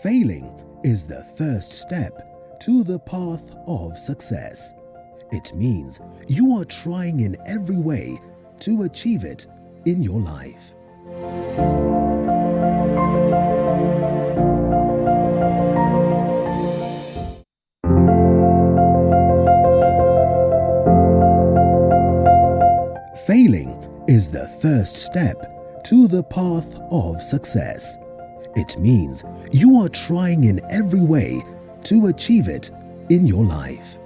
Failing is the first step to the path of success. It means you are trying in every way to achieve it in your life. Failing is the first step to the path of success. It means you are trying in every way to achieve it in your life.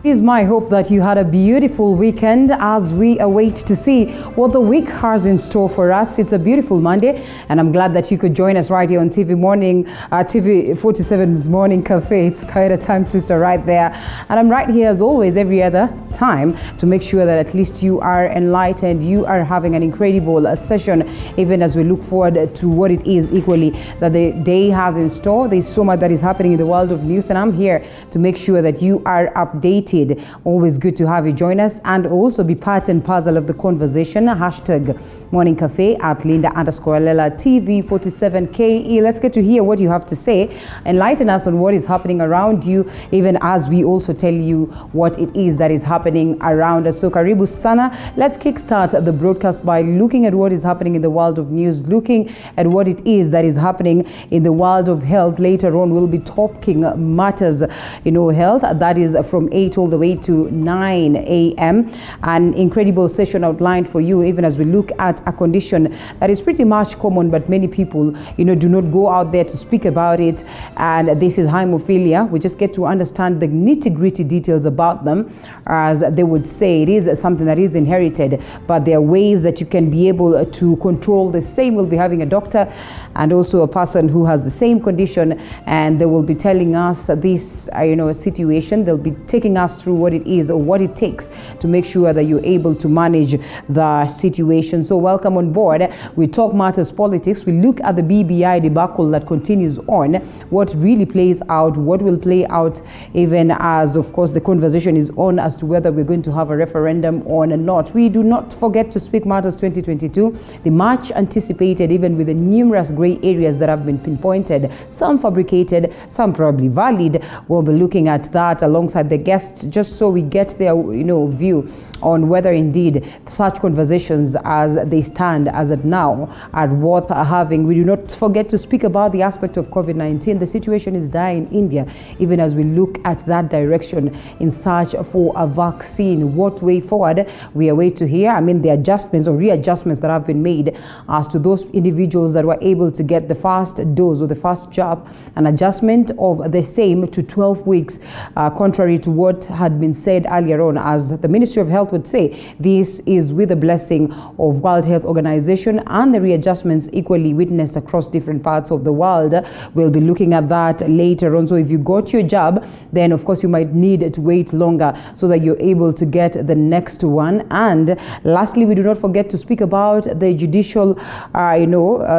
It is my hope that you had a beautiful weekend as we await to see what the week has in store for us. It's a beautiful Monday, and I'm glad that you could join us right here on TV 47's Morning Cafe. It's quite a tongue twister right there. And I'm right here as always every other time to make sure that at least you are enlightened, you are having an incredible session, even as we look forward to what it is equally that the day has in store. There's so much that is happening in the world of news, and I'm here to make sure that you are updated. Always good to have you join us and also be part and parcel of the conversation. Hashtag Morning Cafe at Linda_Lela TV 47KE. Let's get to hear what you have to say. Enlighten us on what is happening around you, even as we also tell you what it is that is happening around us. So karibu sana. Let's kickstart the broadcast by looking at what is happening in the world of news, looking at what it is that is happening in the world of health. Later on, we'll be talking matters, health. That is from 8 all the way to 9 a.m. An incredible session outlined for you, even as we look at a condition that is pretty much common, but many people, do not go out there to speak about it. And this is hemophilia. We just get to understand the nitty-gritty details about them. As they would say, it is something that is inherited, but there are ways that you can be able to control the same. We'll be having a doctor and also a person who has the same condition, and they will be telling us this, situation. They'll be taking us through what it is or what it takes to make sure that you're able to manage the situation. So welcome on board. We talk matters politics. We look at the BBI debacle that continues on, what really plays out, what will play out, even as, of course, the conversation is on as to whether we're going to have a referendum or not. We do not forget to speak matters 2022, the much anticipated, even with the numerous gray areas that have been pinpointed, some fabricated, some probably valid. We'll be looking at that alongside the guests, just so we get their view on whether indeed such conversations as they stand as of now are worth having. We do not forget to speak about the aspect of COVID-19. The situation is dire in India, even as we look at that direction in search for a vaccine. What way forward? We await to hear. The adjustments or readjustments that have been made as to those individuals that were able to get the first dose or the first jab, an adjustment of the same to 12 weeks, contrary to what had been said earlier on, as the Ministry of Health would say. This is with the blessing of World Health Organization, and the readjustments equally witnessed across different parts of the world. We'll be looking at that later on. So if you got your jab, then of course you might need to wait longer so that you're able to get the next one. And lastly, we do not forget to speak about the judicial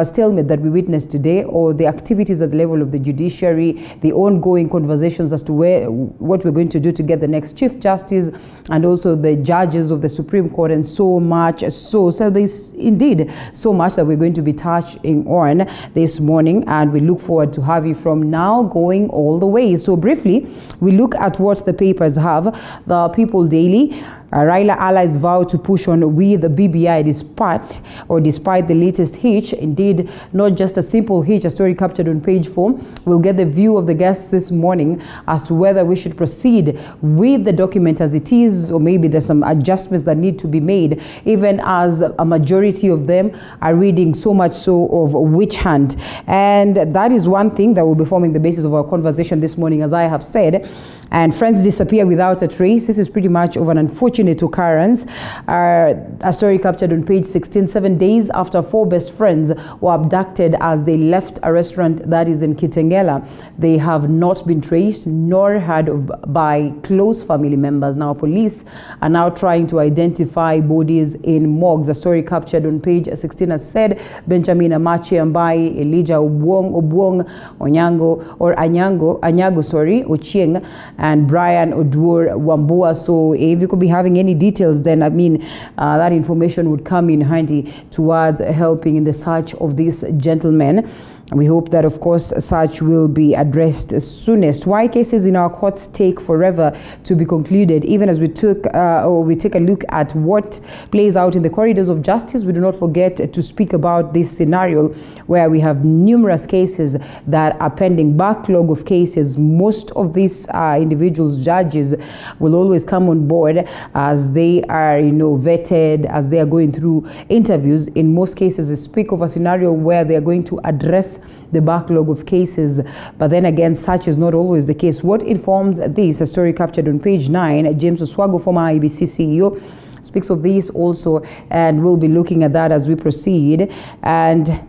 stalemate that we witnessed today, or the activities at the level of the judiciary, the ongoing conversations as to what we're going to do to get the next Chief Justice, and also the judges of the Supreme Court, and so much. So there's indeed so much that we're going to be touching on this morning, and we look forward to have you from now going all the way. So briefly, we look at what the papers have. The People Daily. Raila allies vow to push on with the BBI despite the latest hitch. Indeed, not just a simple hitch, a story captured on page 4. We'll get the view of the guests this morning as to whether we should proceed with the document as it is, or maybe there's some adjustments that need to be made, even as a majority of them are reading so much so of witch hunt. And that is one thing that will be forming the basis of our conversation this morning, as I have said. And friends disappear without a trace. This is pretty much of an unfortunate occurrence. A story captured on page 16, 7 days after 4 best friends were abducted as they left a restaurant that is in Kitengela. They have not been traced nor heard of by close family members. Now, police are now trying to identify bodies in morgues. A story captured on page 16 has said Benjamin Amachi Ambai, Elijah Obwong, Onyango, or Anyago, Ochieng, and Brian Oduor Wambua. So if you could be having any details, then I mean that information would come in handy towards helping in the search of these gentlemen. We hope that, of course, such will be addressed soonest. Why cases in our courts take forever to be concluded? Even as we take a look at what plays out in the corridors of justice, we do not forget to speak about this scenario where we have numerous cases that are pending, backlog of cases. Most of these individuals, judges, will always come on board as they are, vetted, as they are going through interviews. In most cases, they speak of a scenario where they are going to address the backlog of cases, but then again, such is not always the case. What informs this? A story captured on page 9. James Oswago, former IBC CEO, speaks of this also, and we'll be looking at that as we proceed. And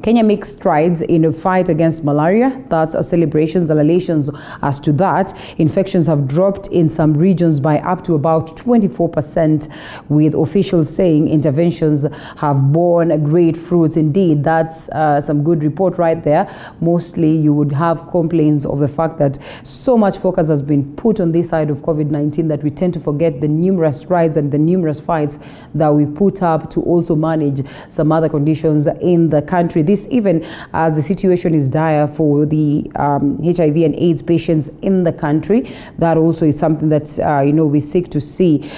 Kenya makes strides in a fight against malaria. That's a celebrations and elations as to that. Infections have dropped in some regions by up to about 24%, with officials saying interventions have borne great fruits. Indeed, that's some good report right there. Mostly you would have complaints of the fact that so much focus has been put on this side of COVID-19 that we tend to forget the numerous strides and the numerous fights that we put up to also manage some other conditions in the country. This even as the situation is dire for the HIV and AIDS patients in the country. That also is something that we seek to see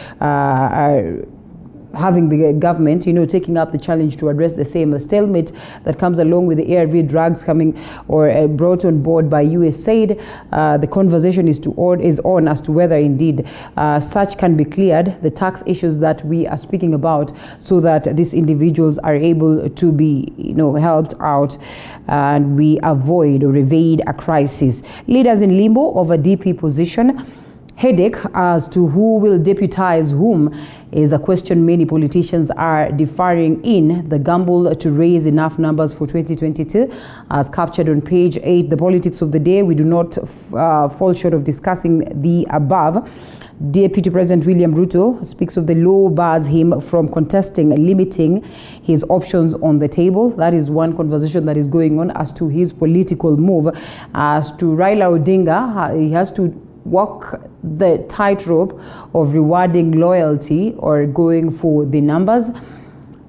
having the government, taking up the challenge to address the same. The stalemate that comes along with the ARV drugs coming or brought on board by USAID. The conversation is on as to whether indeed such can be cleared, the tax issues that we are speaking about, so that these individuals are able to be, helped out and we avoid or evade a crisis. Leaders in limbo of a DP position. Headache as to who will deputize whom is a question many politicians are deferring in the gamble to raise enough numbers for 2022. As captured on page 8, the politics of the day, we do not fall short of discussing the above. Deputy President William Ruto speaks of the law bars him from contesting, limiting his options on the table. That is one conversation that is going on as to his political move. As to Raila Odinga, he has to walk the tightrope of rewarding loyalty or going for the numbers.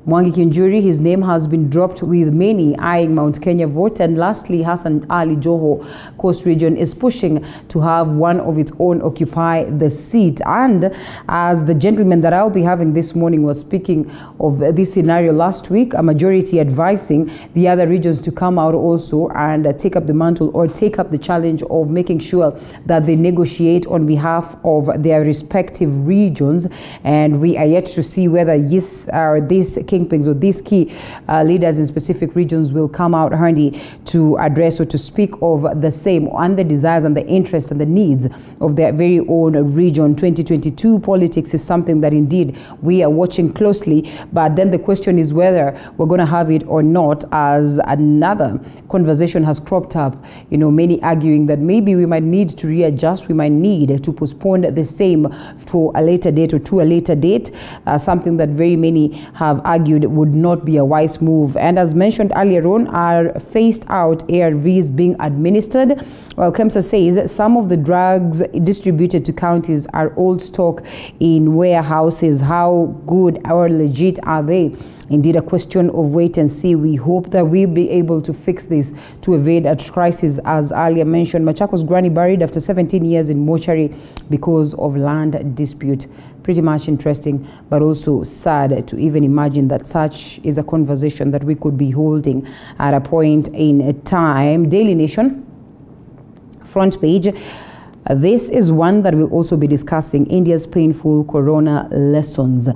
Mwangi Kiunjuri, his name has been dropped with many eyeing Mount Kenya vote. And lastly, Hassan Ali Joho, Coast Region, is pushing to have one of its own occupy the seat. And as the gentleman that I'll be having this morning was speaking of this scenario last week, a majority advising the other regions to come out also and take up the mantle or take up the challenge of making sure that they negotiate on behalf of their respective regions. And we are yet to see whether these kingpins or these key leaders in specific regions will come out handy to address or to speak of the same and the desires and the interests and the needs of their very own region. 2022 politics is something that indeed we are watching closely, but then the question is whether we're going to have it or not, as another conversation has cropped up, many arguing that maybe we might need to readjust, we might need to postpone the same for a later date or to a later date, something that very many have argued would not be a wise move. And as mentioned earlier on, are phased out ARVs being administered. Well, KEMSA says some of the drugs distributed to counties are old stock in warehouses. How good or legit are they? Indeed, a question of wait and see. We hope that we'll be able to fix this to evade a crisis. As earlier mentioned, Machakos granny buried after 17 years in mortuary because of land dispute. Pretty much interesting, but also sad to even imagine that such is a conversation that we could be holding at a point in time. Daily Nation, front page. This is one that we'll also be discussing, India's painful corona lessons.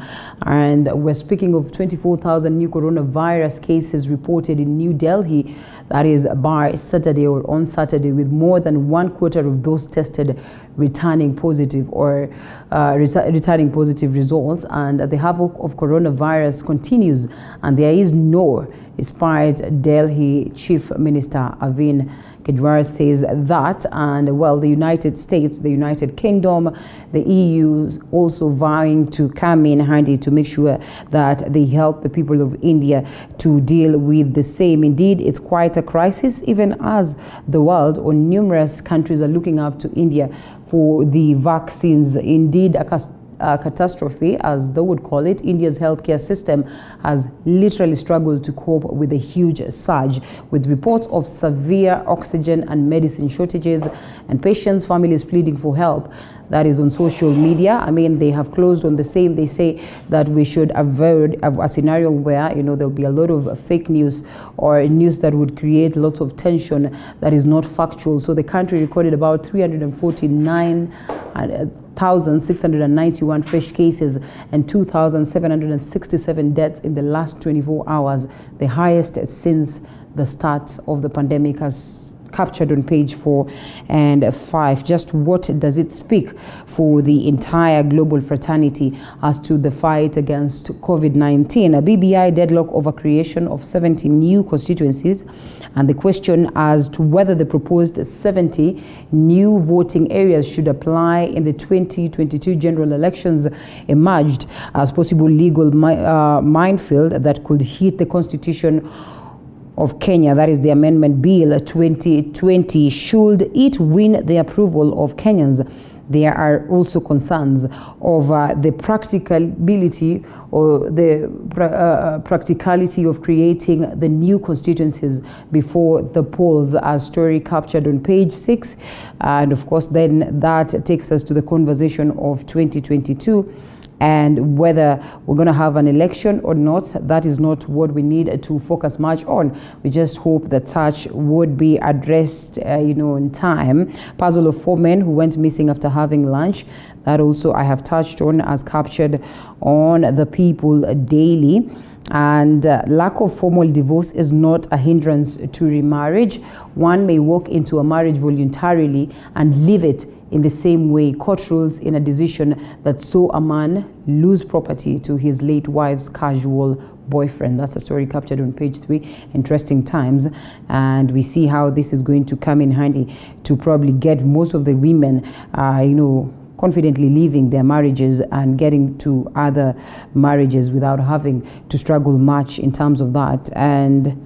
And we're speaking of 24,000 new coronavirus cases reported in New Delhi. That is by Saturday or on Saturday, with more than 1/4 of those tested returning positive or returning positive results, and the havoc of coronavirus continues, and there is no despite Delhi Chief Minister Arvind Kejriwal says that. And well, the United States, the United Kingdom, the EU also vying to come in handy to make sure that they help the people of India to deal with the same. Indeed, it's quite a crisis, even as the world or numerous countries are looking up to India for the vaccines. Indeed, a catastrophe, as they would call it. India's healthcare system has literally struggled to cope with a huge surge, with reports of severe oxygen and medicine shortages, and patients' families pleading for help. That is on social media. I mean, they have closed on the same. They say that we should avoid a scenario where, there'll be a lot of fake news or news that would create lots of tension that is not factual. So the country recorded about 349,691 fresh cases and 2,767 deaths in the last 24 hours, the highest since the start of the pandemic, as captured on page 4 and 5. Just what does it speak for the entire global fraternity as to the fight against COVID-19? A BBI deadlock over creation of 70 new constituencies, and the question as to whether the proposed 70 new voting areas should apply in the 2022 general elections emerged as possible legal minefield that could hit the constitution of Kenya. That is the Amendment Bill 2020. Should it win the approval of Kenyans, there are also concerns over the practicability or the practicality of creating the new constituencies before the polls, as story captured on page 6. And of course, then that takes us to the conversation of 2022. And whether we're going to have an election or not, that is not what we need to focus much on. We just hope that such would be addressed, in time. Puzzle of 4 men who went missing after having lunch. That also I have touched on, as captured on the People Daily. And lack of formal divorce is not a hindrance to remarriage. One may walk into a marriage voluntarily and leave it in the same way. Court rules in a decision that saw a man lose property to his late wife's casual boyfriend. That's a story captured on page 3, Interesting Times. And we see how this is going to come in handy to probably get most of the women, confidently leaving their marriages and getting to other marriages without having to struggle much in terms of that. And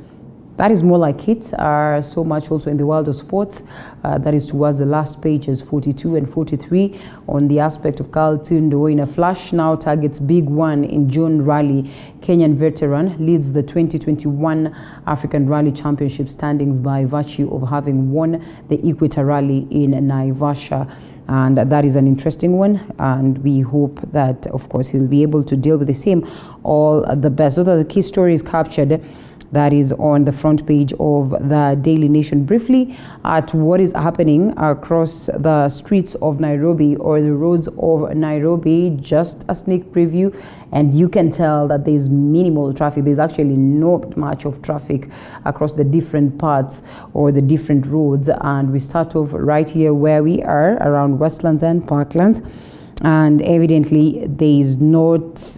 that is more like it. So much also in the world of sports. That is towards the last pages 42 and 43 on the aspect of Carl Tundo. In a flash now targets big one in June rally. Kenyan veteran leads the 2021 African Rally Championship standings by virtue of having won the Equator Rally in Naivasha. And that is an interesting one, and we hope that, of course, he'll be able to deal with the same. All the best. Those are the key stories captured. That is on the front page of the Daily Nation. Briefly at what is happening across the streets of Nairobi or the roads of Nairobi. Just a sneak preview, and you can tell that there's minimal traffic. There's actually not much of traffic across the different parts or the different roads. And we start off right here where we are around Westlands and Parklands, and evidently there is not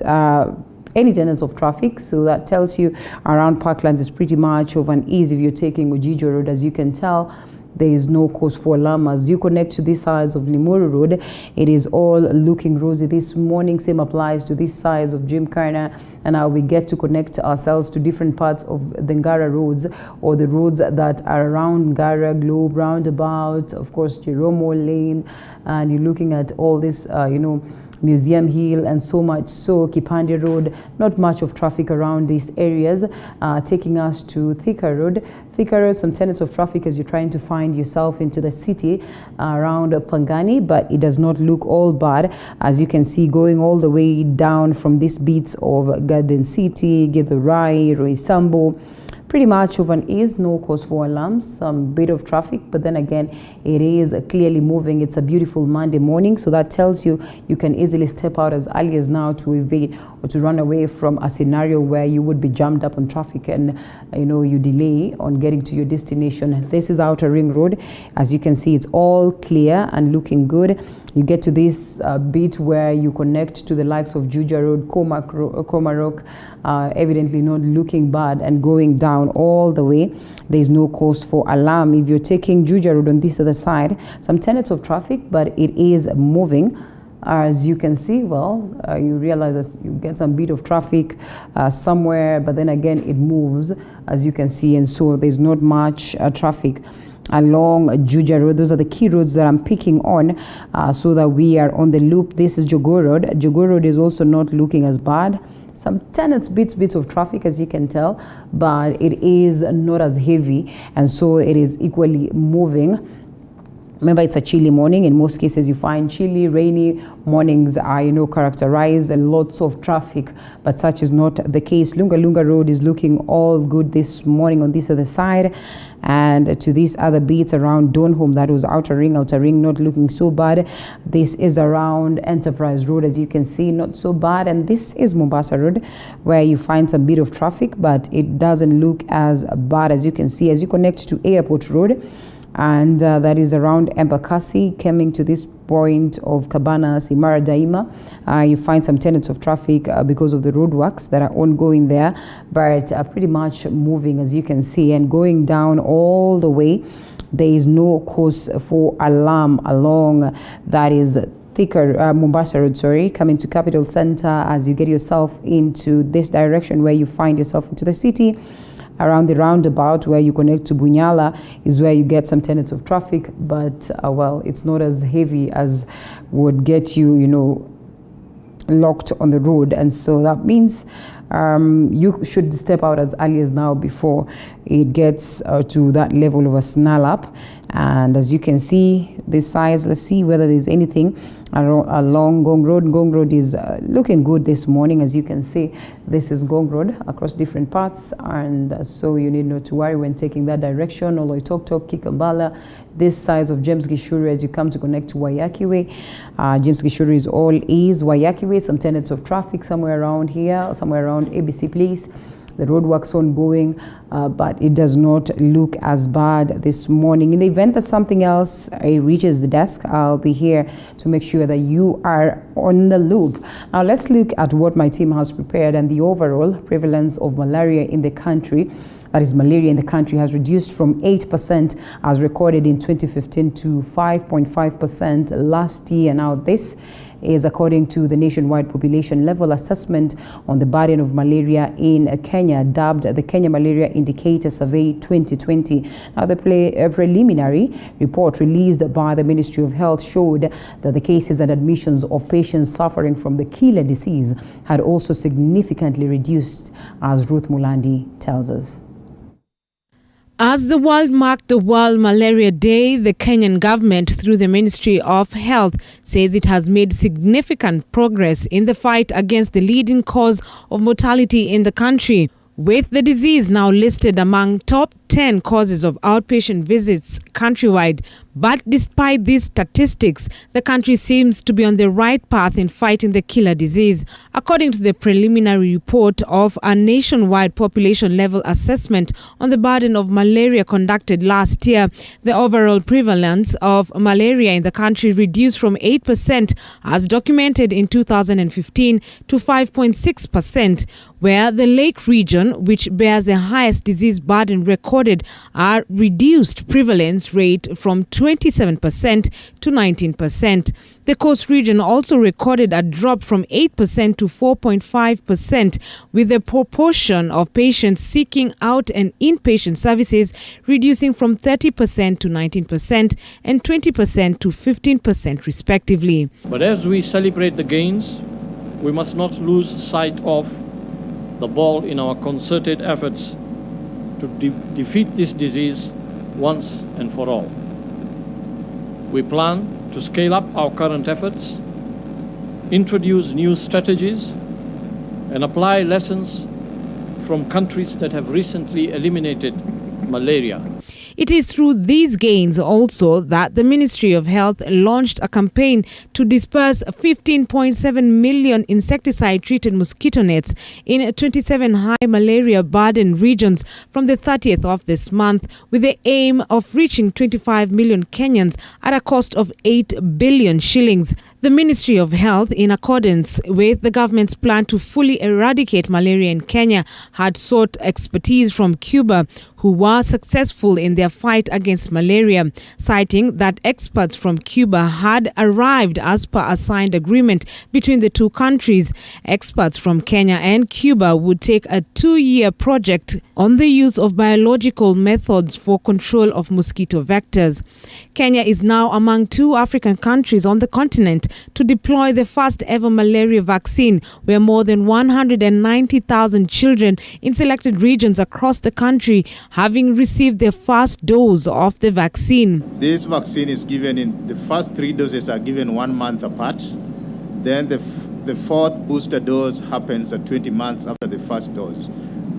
any tendency of traffic, so that tells you around Parklands is pretty much of an ease. If you're taking Ujijo Road, as you can tell, there is no cause for alarm. As you connect to this side of Limuru Road, it is all looking rosy this morning. Same applies to this side of Gymkhana, and now we get to connect ourselves to different parts of the Ngara roads, or the roads that are around Ngara, Globe, Roundabout, of course, Jeromo Lane, and you're looking at all this, Museum Hill, and so much so Kipande Road. Not much of traffic around these areas. Taking us to Thika Road. Thika Road, some tenets of traffic as you're trying to find yourself into the city around Pangani, but it does not look all bad. As you can see, going all the way down from these beats of Garden City, Githurai, Roysambu, pretty much of an ease, no cause for alarm, some bit of traffic, but then again, it is clearly moving. It's a beautiful Monday morning, so that tells you you can easily step out as early as now to evade or to run away from a scenario where you would be jammed up on traffic and you delay on getting to your destination. This is Outer Ring Road. As you can see, it's all clear and looking good. You get to this bit where you connect to the likes of Juja Road, Komarok, evidently not looking bad, and going down all the way. There is no cause for alarm. If you're taking Juja Road on this other side, some tenets of traffic, but it is moving. As you can see, you realize that you get some bit of traffic somewhere, but then again, it moves, as you can see, and so there's not much traffic along Juja Road. Those are the key roads that I'm picking on so that we are on the loop. This is Jogoo Road. Jogoo Road is also not looking as bad. Some tenants, bits of traffic, as you can tell, but it is not as heavy, and so it is equally moving. Remember, it's a chilly morning. In most cases, you find chilly, rainy mornings are, characterized and lots of traffic, but such is not the case. Lunga Road is looking all good this morning on this other side, and to these other beats around Donholm, that was Outer Ring not looking so bad. This is around Enterprise Road, as you can see, not so bad, and this is Mombasa Road, where you find some bit of traffic, but it doesn't look as bad, as you can see, as you connect to Airport Road. And that is around Embakasi, coming to this point of Cabanas, Imara Daima. You find some tenets of traffic because of the roadworks that are ongoing there, but pretty much moving, as you can see, and going down all the way. There is no cause for alarm along that is thicker Mombasa Road, coming to Capital Center as you get yourself into this direction where you find yourself into the city. Around the roundabout where you connect to Bunyala is where you get some tenets of traffic, but it's not as heavy as would get you, locked on the road. And so that means you should step out as early as now before it gets to that level of a snarl up. And as you can see, this size, let's see whether there's anything along Gong Road. Gong Road is looking good this morning. As you can see, this is Gong Road across different parts, and so you need not to worry when taking that direction. Oloitoktok, Kikambala, this side of James Gishuru as you come to connect to Waiyaki Way. James Gishuru is all ease. Waiyaki Way, some tenets of traffic somewhere around here, somewhere around ABC Place. The roadworks ongoing, but it does not look as bad this morning. In the event that something else reaches the desk, I'll be here to make sure that you are on the loop. Now let's look at what my team has prepared, and the overall prevalence of malaria in the country. That is, malaria in the country has reduced from 8% as recorded in 2015 to 5.5% last year. Now this is according to the nationwide population level assessment on the burden of malaria in Kenya, dubbed the Kenya Malaria Indicator Survey 2020. Now, the preliminary report released by the Ministry of Health showed that the cases and admissions of patients suffering from the killer disease had also significantly reduced, as Ruth Mulandi tells us. As the world marked the World Malaria Day, the Kenyan government, through the Ministry of Health, says it has made significant progress in the fight against the leading cause of mortality in the country, with the disease now listed among top 10 causes of outpatient visits countrywide. But despite these statistics, the country seems to be on the right path in fighting the killer disease. According to the preliminary report of a nationwide population level assessment on the burden of malaria conducted last year, the overall prevalence of malaria in the country reduced from 8% as documented in 2015 to 5.6%, where the Lake region, which bears the highest disease burden recorded, are reduced prevalence rate from 27% to 19%. The Coast region also recorded a drop from 8% to 4.5%, with the proportion of patients seeking out and inpatient services reducing from 30% to 19% and 20% to 15% respectively. But as we celebrate the gains, we must not lose sight of the ball in our concerted efforts to defeat this disease once and for all. We plan to scale up our current efforts, introduce new strategies, and apply lessons from countries that have recently eliminated malaria. It is through these gains also that the Ministry of Health launched a campaign to disperse 15.7 million insecticide-treated mosquito nets in 27 high malaria-burdened regions from the 30th of this month, with the aim of reaching 25 million Kenyans at a cost of 8 billion shillings. The Ministry of Health, in accordance with the government's plan to fully eradicate malaria in Kenya, had sought expertise from Cuba, who were successful in their fight against malaria, citing that experts from Cuba had arrived as per a signed agreement between the two countries. Experts from Kenya and Cuba would take a 2-year project on the use of biological methods for control of mosquito vectors. Kenya is now among 2 African countries on the continent to deploy the first ever malaria vaccine, where more than 190,000 children in selected regions across the country having received their first dose of the vaccine. This vaccine is given in the first 3 doses are given 1 month apart. Then the 4th booster dose happens at 20 months after the first dose.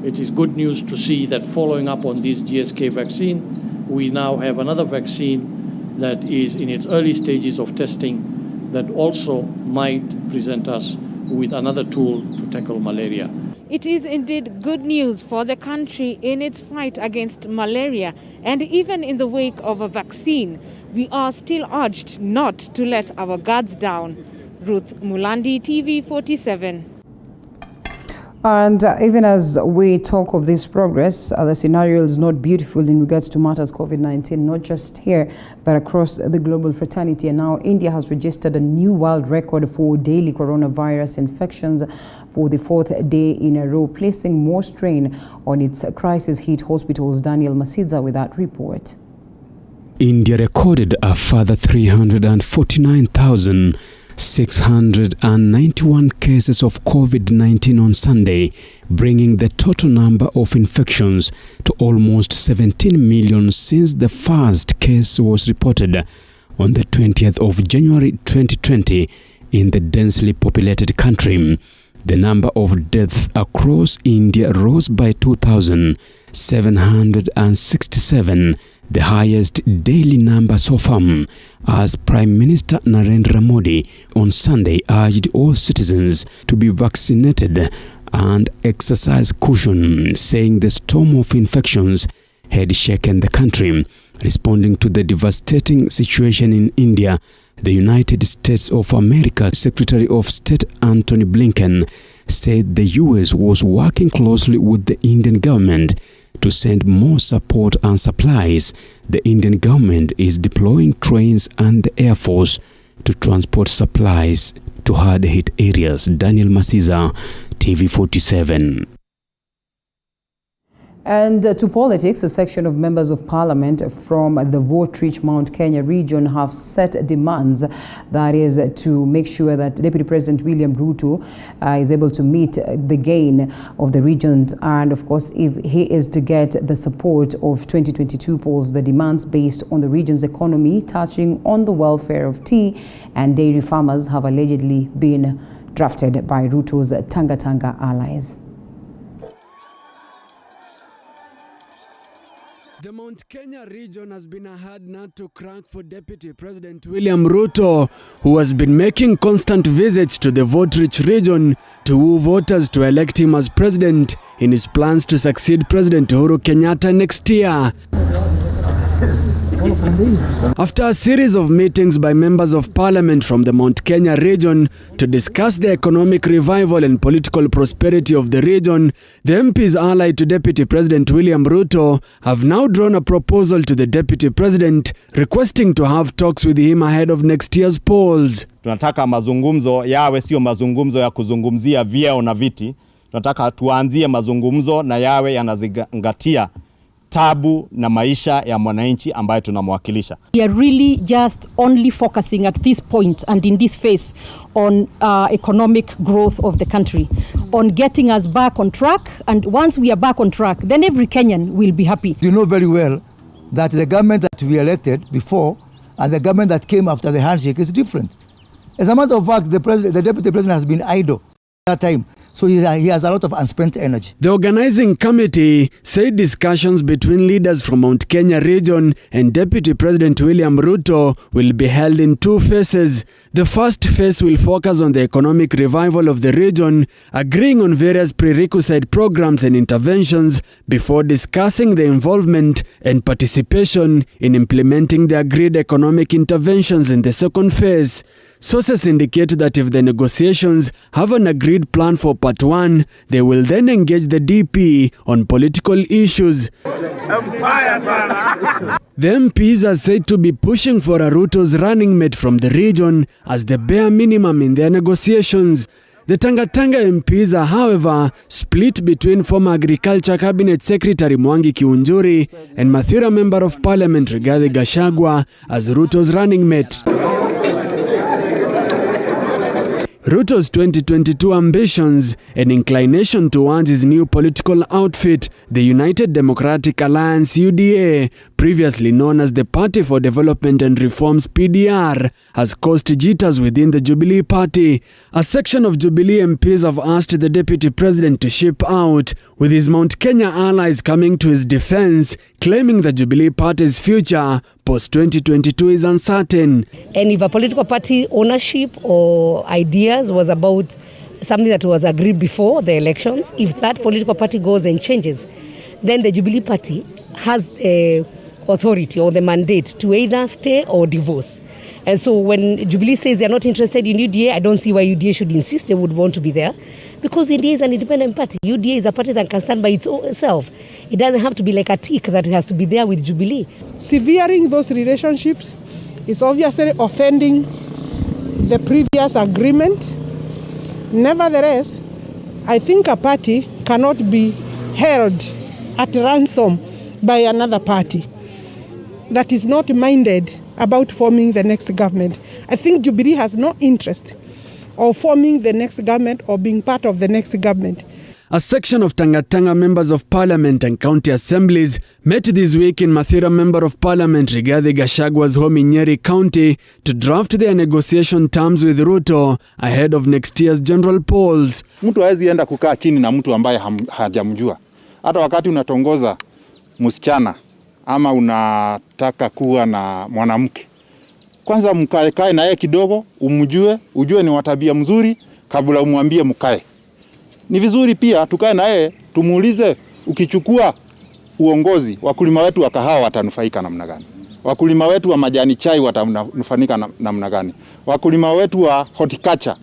It is good news to see that following up on this GSK vaccine, we now have another vaccine that is in its early stages of testing that also might present us with another tool to tackle malaria. It is indeed good news for the country in its fight against malaria, and even in the wake of a vaccine, we are still urged not to let our guards down. Ruth Mulandi, TV 47. And even as we talk of this progress, the scenario is not beautiful in regards to matters COVID-19, not just here, but across the global fraternity. And now India has registered a new world record for daily coronavirus infections for the 4th day in a row, placing more strain on its crisis-hit hospitals. Daniel Masiza with that report. India recorded a further 349,691 cases of COVID-19 on Sunday, bringing the total number of infections to almost 17 million since the first case was reported on the 20th of January 2020 in the densely populated country. The number of deaths across India rose by 2,767, the highest daily number so far, as Prime Minister Narendra Modi on Sunday urged all citizens to be vaccinated and exercise caution, saying the storm of infections had shaken the country. Responding to the devastating situation in India, the United States of America Secretary of State Antony Blinken said the U.S. was working closely with the Indian government to send more support and supplies. The Indian government is deploying trains and the Air Force to transport supplies to hard-hit areas. Daniel Masiza, TV 47. And to politics, a section of members of parliament from the vote-rich Mount Kenya region have set demands, that is to make sure that Deputy President William Ruto is able to meet the gain of the region. And of course, if he is to get the support of 2022 polls, the demands based on the region's economy touching on the welfare of tea and dairy farmers have allegedly been drafted by Ruto's Tanga allies. The Mount Kenya region has been a hard nut to crack for Deputy President William Ruto, who has been making constant visits to the vote-rich region to woo voters to elect him as president in his plans to succeed President Uhuru Kenyatta next year. After a series of meetings by members of parliament from the Mount Kenya region to discuss the economic revival and political prosperity of the region, the MPs allied to Deputy President William Ruto have now drawn a proposal to the Deputy President requesting to have talks with him ahead of next year's polls. Tunataka mazungumzo yawe sio mazungumzo ya kuzungumzia vyeo na viti. Tunataka tuanzie mazungumzo na yawe yanazingatia tabu na maisha ya mwananchi ambaye tunamwakilisha. We are really just only focusing at this point and in this phase on economic growth of the country, on getting us back on track, and once we are back on track, then every Kenyan will be happy. You know very well that the government that we elected before and the government that came after the handshake is different. As a matter of fact, the deputy president has been idle at that time. So he has a lot of unspent energy. The organizing committee said discussions between leaders from Mount Kenya region and Deputy President William Ruto will be held in two phases. The first phase will focus on the economic revival of the region, agreeing on various prerequisite programs and interventions before discussing the involvement and participation in implementing the agreed economic interventions in the second phase. Sources indicate that if the negotiations have an agreed plan for part 1, they will then engage the DP on political issues. The MPs are said to be pushing for a Ruto's running mate from the region as the bare minimum in their negotiations. The Tanga MPs are, however, split between former Agriculture Cabinet Secretary Mwangi Kiunjuri and Mathira Member of Parliament Rigathi Gachagua as Ruto's running mate. Ruto's 2022 ambitions and inclination towards his new political outfit, the United Democratic Alliance UDA, previously known as the Party for Development and Reforms PDR, has caused jitters within the Jubilee Party. A section of Jubilee MPs have asked the Deputy President to ship out, with his Mount Kenya allies coming to his defense, claiming the Jubilee Party's future post-2022 is uncertain. And if a political party ownership or ideas was about something that was agreed before the elections, if that political party goes and changes, then the Jubilee Party has the authority or the mandate to either stay or divorce. And so when Jubilee says they're not interested in UDA, I don't see why UDA should insist they would want to be there. Because UDA is an independent party. UDA is a party that can stand by itself. It doesn't have to be like a tick that it has to be there with Jubilee. Severing those relationships is obviously offending the previous agreement. Nevertheless, I think a party cannot be held at ransom by another party that is not minded about forming the next government. I think Jubilee has no interest of forming the next government or being part of the next government. A section of Tanga members of parliament and county assemblies met this week in Mathira Member of Parliament Rigathi Gachagua's home in Nyeri County to draft their negotiation terms with Ruto ahead of next year's general polls. Mtu hawezi enda kukaa chini na mtu ambaye hajamjua. Hata wakati unatongoza msichana ama unataka kuwa na mwanamke, kwanza mkae na yeye kidogo, umjue, ujue ni watabia mzuri kabla umwambie mkae. Ni vizuri pia tukae na yeye tumuulize, ukichukua uongozi, wakulima wetu wa kahawa watanufaika namna gani? Wakulima wetu wa majani chai watanufaika namna gani? Wakulima wetu wa horticulture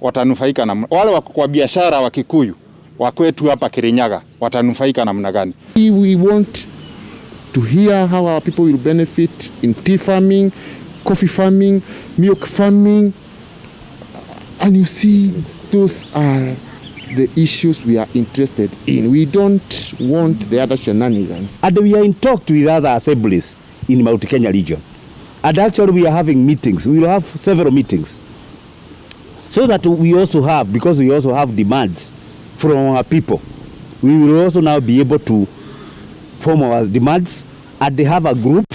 watanufaika namna, wale wako kwa biashara wa Kikuyu wa kwetu hapa Kirinyaga watanufaika namna gani? We want to hear how our people will benefit in tea farming, coffee farming, milk farming, and you see those are the issues we are interested in. We don't want the other shenanigans. And we are in talk with other assemblies in Mount Kenya region. And actually we are having meetings. We will have several meetings. So that we also have, because we also have demands from our people, we will also now be able to form our demands and they have a group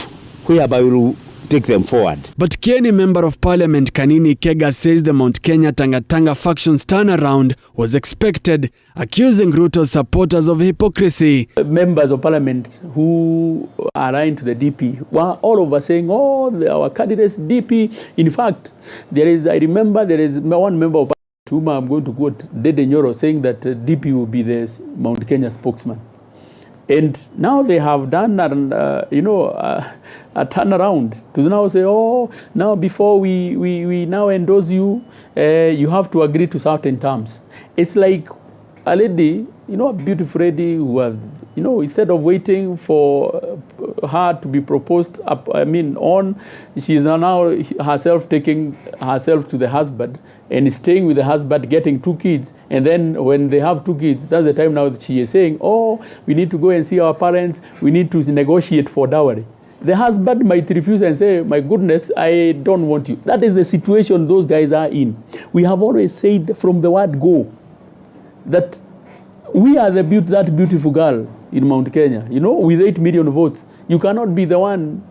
whereby we will take them forward. But Kieni Member of Parliament Kanini Kega says the Mount Kenya Tanga faction's turnaround was expected, accusing Ruto's supporters of hypocrisy. Members of Parliament who are aligned to the DP were all over saying, oh, our candidates DP. In fact, I remember there is one member of Parliament whom I'm going to quote, Dede Nyoro, saying that DP will be the Mount Kenya spokesman. And now they have done, a turnaround to now say, oh, now before we now endorse you, you have to agree to certain terms. It's like a lady, a beautiful lady who has, instead of waiting for her to be proposed, she is now herself taking herself to the husband and staying with the husband, getting 2 kids. And then when they have 2 kids, that's the time now that she is saying, oh, we need to go and see our parents. We need to negotiate for dowry. The husband might refuse and say, my goodness, I don't want you. That is the situation those guys are in. We have always said from the word go that we are that beautiful girl in Mount Kenya, with 8 million votes. You cannot be the one,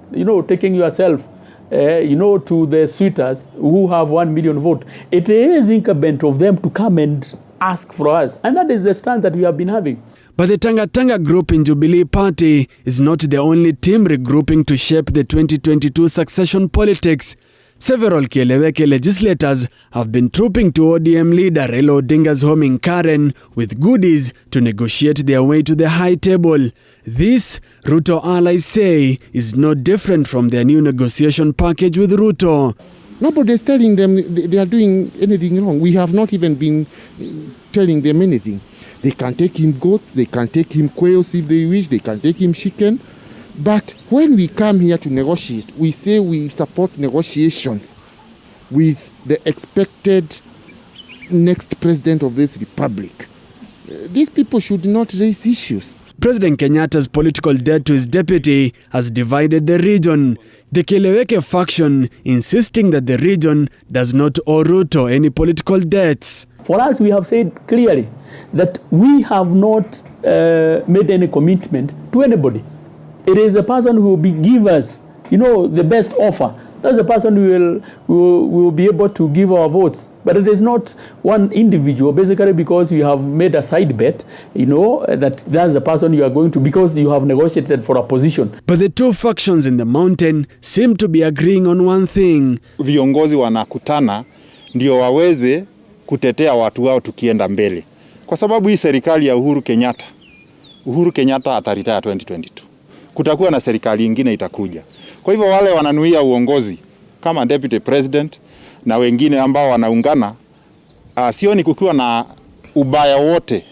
taking yourself, to the suitors who have 1 million votes. It is incumbent of them to come and ask for us. And that is the stand that we have been having. But the Tanga group in Jubilee Party is not the only team regrouping to shape the 2022 succession politics. Several Kieleweke legislators have been trooping to ODM leader Raila Odinga's home in Karen with goodies to negotiate their way to the high table. This, Ruto allies say, is no different from their new negotiation package with Ruto. Nobody is telling them they are doing anything wrong. We have not even been telling them anything. They can take him goats, they can take him quails if they wish, they can take him chicken. But when we come here to negotiate, we say we support negotiations with the expected next president of this republic. These people should not raise issues. President Kenyatta's political debt to his deputy has divided the region. The Kieleweke faction insisting that the region does not owe Ruto any political debts. For us, we have said clearly that we have not made any commitment to anybody. It is a person who will give us, the best offer. That's the person who will be able to give our votes. But it is not one individual, basically because you have made a side bet, that's the person you are going to, because you have negotiated for a position. But the two factions in the mountain seem to be agreeing on one thing. Viongozi wanakutana ndio waweze kutetea watu wao tukienda mbele. Kwa sababu hii serikali ya Uhuru Kenyatta ataritaya 2022. Kutakuwa na serikali nyingine itakuja. Kwa hivyo wale wananuia uongozi kama deputy president na wengine ambao wanaungana, sioni kukiwa na ubaya wote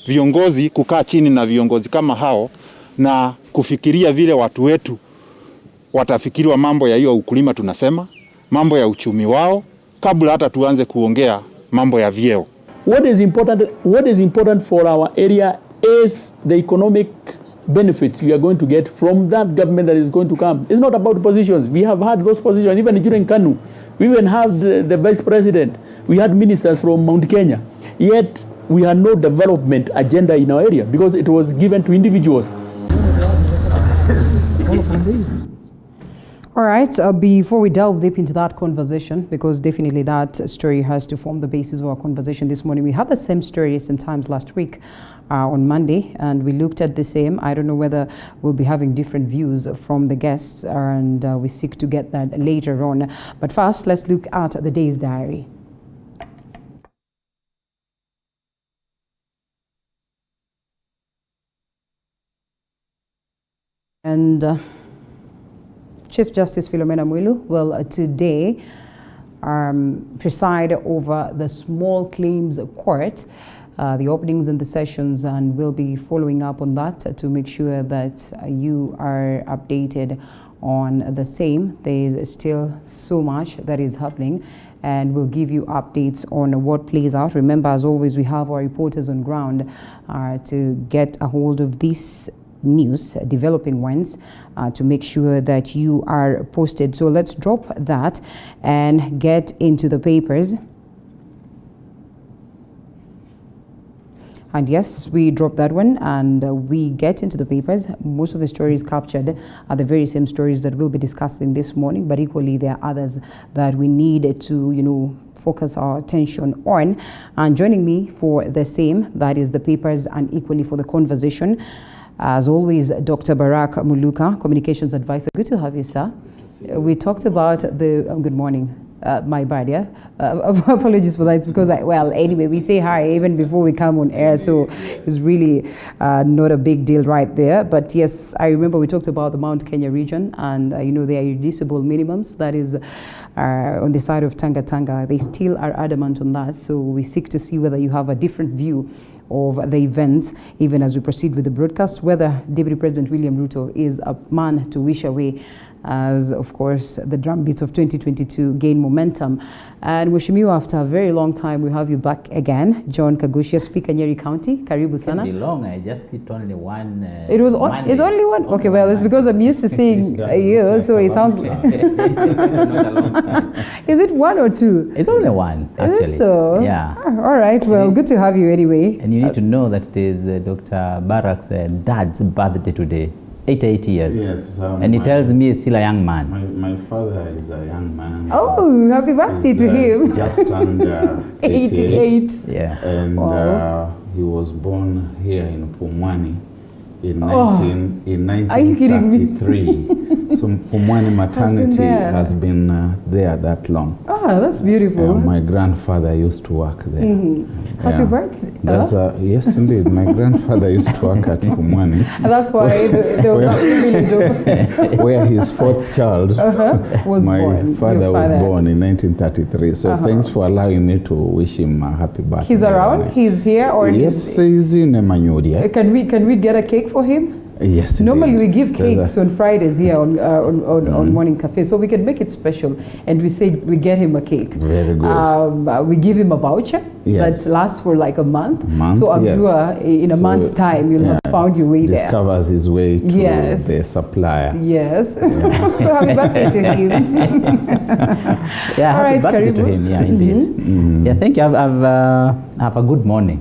viongozi kukaa chini na viongozi kama hao na kufikiria vile watu wetu watafikiriwa mambo ya hiyo ukulima tunasema, mambo ya uchumi wao, kabla hata tuanze kuongea mambo ya vyeo. What is important for our area is the economic benefits we are going to get from that government that is going to come. It's not about positions. We have had those positions even during KANU. We even have the vice president. We had ministers from Mount Kenya. Yet we had no development agenda in our area because it was given to individuals. All right, before we delve deep into that conversation, because definitely that story has to form the basis of our conversation this morning. We had the same story sometimes last week on Monday, and we looked at the same. I don't know whether we'll be having different views from the guests, and we seek to get that later on. But first, let's look at the day's diary. And Chief Justice Philomena Mwilu will today preside over the Small Claims Court, the openings and the sessions, and we'll be following up on that to make sure that you are updated on the same. There is still so much that is happening, and we'll give you updates on what plays out. Remember, as always, we have our reporters on ground to get a hold of this news, developing ones, to make sure that you are posted. So let's drop that and get into the papers. And yes, we drop that one and we get into the papers. Most of the stories captured are the very same stories that we'll be discussing this morning, but equally there are others that we need to, focus our attention on. And joining me for the same, that is the papers, and equally for the conversation, as always, Dr. Barrack Muluka, Communications Advisor. Good to have you, sir. We talked about the, good morning, my bad, yeah? Apologies for that, it's because anyway, we say hi even before we come on air, so it's really not a big deal right there. But yes, I remember we talked about the Mount Kenya region, and there are reducible minimums, that is on the side of Tanga. They still are adamant on that, so we seek to see whether you have a different view of the events, even as we proceed with the broadcast, whether Deputy President William Ruto is a man to wish away, as of course the drumbeats of 2022 gain momentum. And Weshimiwa, after a very long time, we have you back again. John Kaguchia, Speaker, Nyeri County. Karibu sana. It can be long, I just hit only one. It's only one? Okay, well, it's because I'm used to seeing you, so it sounds like... Is it one or two? It's only one, actually. Is it so? Yeah. All right, well, good to have you anyway. And you need to know that it is Dr. Barrack's dad's birthday today. 88 years. Yes. And he tells me he's still a young man. My father is a young man. Oh, happy birthday to him. Just turned 88. Yeah. And Wow. he was born here in Pumwani in Oh. 1933. So Pumwani maternity there. has been there that long. Ah, that's beautiful. My grandfather used to work there. Happy birthday. That's yes, indeed. My grandfather used to work at Pumwani. That's why the where his fourth child was my born. father Your was father. born in 1933. So thanks for allowing me to wish him a happy birthday. He's around? He's here or yes, he's in Emmanuel. Can we get a cake for him? Yes. Normally indeed. we give There's cakes on Fridays here on Morning Cafe, so we can make it special. And we say we get him a cake. Very good. We give him a voucher Yes. that lasts for like a month. So I'm yes. sure in a So, month's time you'll have found your way there. Discovers his way to Yes. the supplier. Yes. So happy birthday to him. Yeah, All happy right, birthday to Karibu. him. Yeah, indeed. Yeah, thank you. Have a good morning.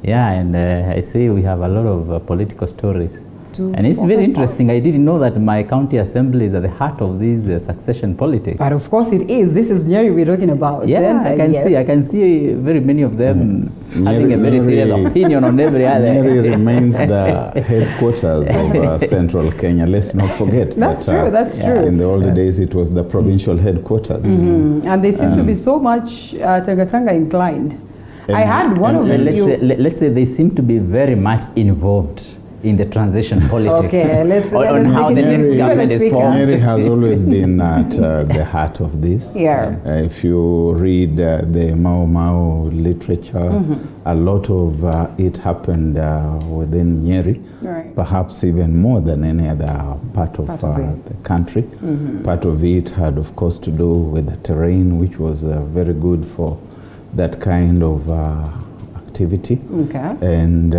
Yeah, and I see we have a lot of political stories. And it's very interesting. I didn't know that my county assembly is at the heart of these succession politics. But of course it is. This is Nyeri we're talking about. Yeah, I can see very many of them having a very serious opinion on every other. Nyeri remains the headquarters of central Kenya. Let's not forget That's that. true, that's true. In the old days, it was the provincial headquarters. And they seem to be so much Tanga inclined. I had one of them. Let's say they seem to be very much involved in the transition politics. Okay, let's on how the next government is formed. Nyeri has always been at the heart of this. Yeah. If you read the Mau Mau literature, a lot of it happened within Nyeri, Right. perhaps even more than any other part of the country. Part of it had, of course, to do with the terrain, which was very good for that kind of activity. Okay. And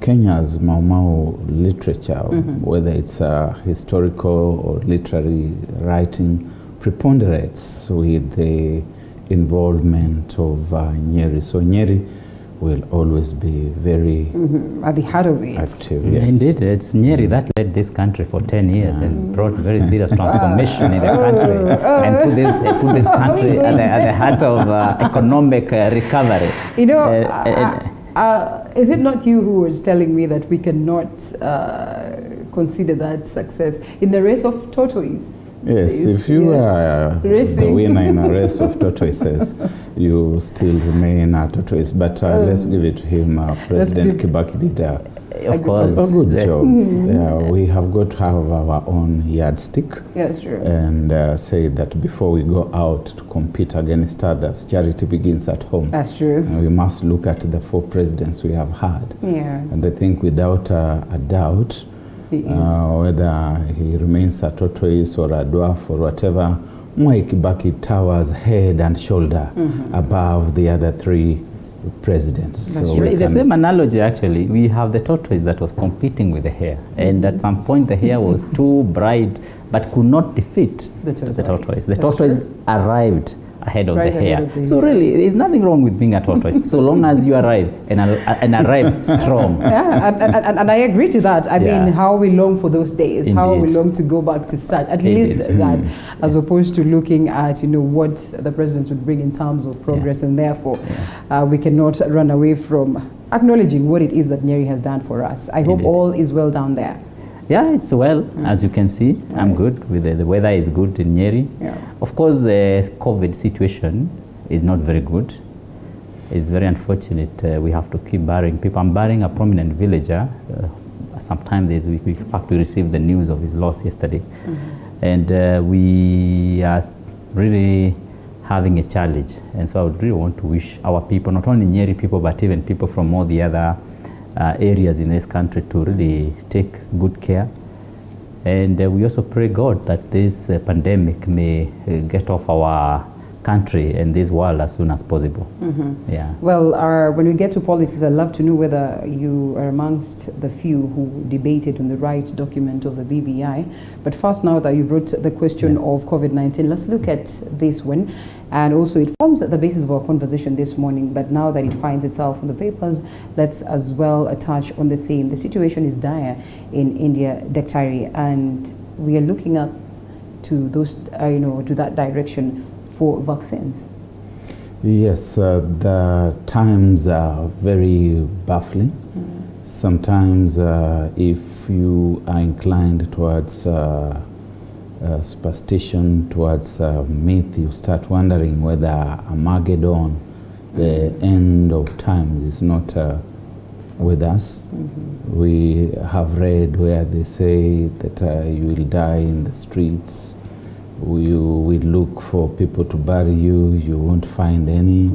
Kenya's Mau Mau literature, whether it's historical or literary writing, preponderates with the involvement of Nyeri. So Nyeri will always be very at the heart of it. Active, yes. Indeed, it's Nyeri that led this country for 10 years and brought very serious transformation in the country and put this country at the heart of economic recovery. You know, is it not you who was telling me that we cannot consider that success in the race of tortoise? Yes, if you are the winner in a race of tortoises, you still remain a tortoise. But let's give it to him. President Kibaki did a good job. Yeah, we have got to have our own yardstick. Yes, true. And say that before we go out to compete against others, charity begins at home. That's true. And we must look at the 4 presidents we have had. Yeah. And I think without a doubt, whether he remains a tortoise or a dwarf or whatever, Mwai Kibaki towers head and shoulder above the other 3 presidents. So the same analogy, actually, we have the tortoise that was competing with the hare, and at some point the hare was too bright but could not defeat the tortoise. The tortoise arrived ahead of the hare. So really, there's nothing wrong with being a tortoise, so long as you arrive and arrive strong. Yeah, and I agree to that. I mean, how we long for those days, how we long to go back to such, at least that, as opposed to looking at, what the presidents would bring in terms of progress, and therefore we cannot run away from acknowledging what it is that Nyeri has done for us. I hope all is well down there. Yeah, it's well, as you can see. I'm good with the weather is good in Nyeri. Yeah. Of course, the COVID situation is not very good. It's very unfortunate. We have to keep burying people. I'm burying a prominent villager. Sometime we received the news of his loss yesterday. And we are really having a challenge. And so I would really want to wish our people, not only Nyeri people, but even people from all the other areas in this country, to really take good care. And we also pray God that this pandemic may get off our country and this world as soon as possible. Yeah. Well, when we get to politics, I'd love to know whether you are amongst the few who debated on the right document of the BBI. But first, now that you brought the question of COVID-19, let's look at this one. And also, it forms the basis of our conversation this morning. But now that it finds itself on the papers, let's as well touch on the same. The situation is dire in India, Daktari, and we are looking up to those, to that direction for vaccines. Yes, the times are very baffling. Sometimes if you are inclined towards superstition, towards myth, you start wondering whether Armageddon, the end of times, is not with us. We have read where they say that you will die in the streets. You will look for people to bury you, you won't find any.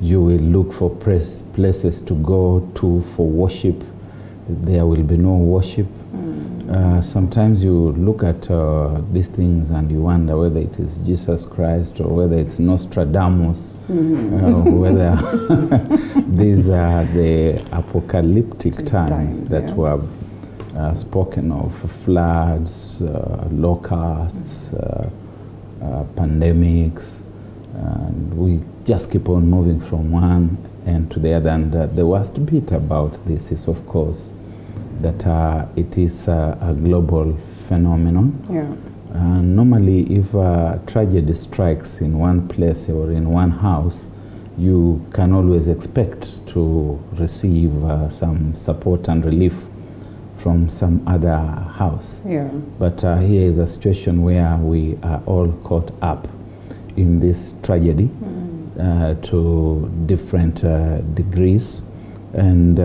You will look for places to go to for worship, there will be no worship. Sometimes you look at these things and you wonder whether it is Jesus Christ or whether it's Nostradamus, whether these are the apocalyptic times that were spoken of: floods, locusts, pandemics, and we just keep on moving from one end to the other. And the worst bit about this is, of course, that it is a global phenomenon. Normally, if a tragedy strikes in one place or in one house, you can always expect to receive some support and relief from some other house. But here is a situation where we are all caught up in this tragedy to different degrees. And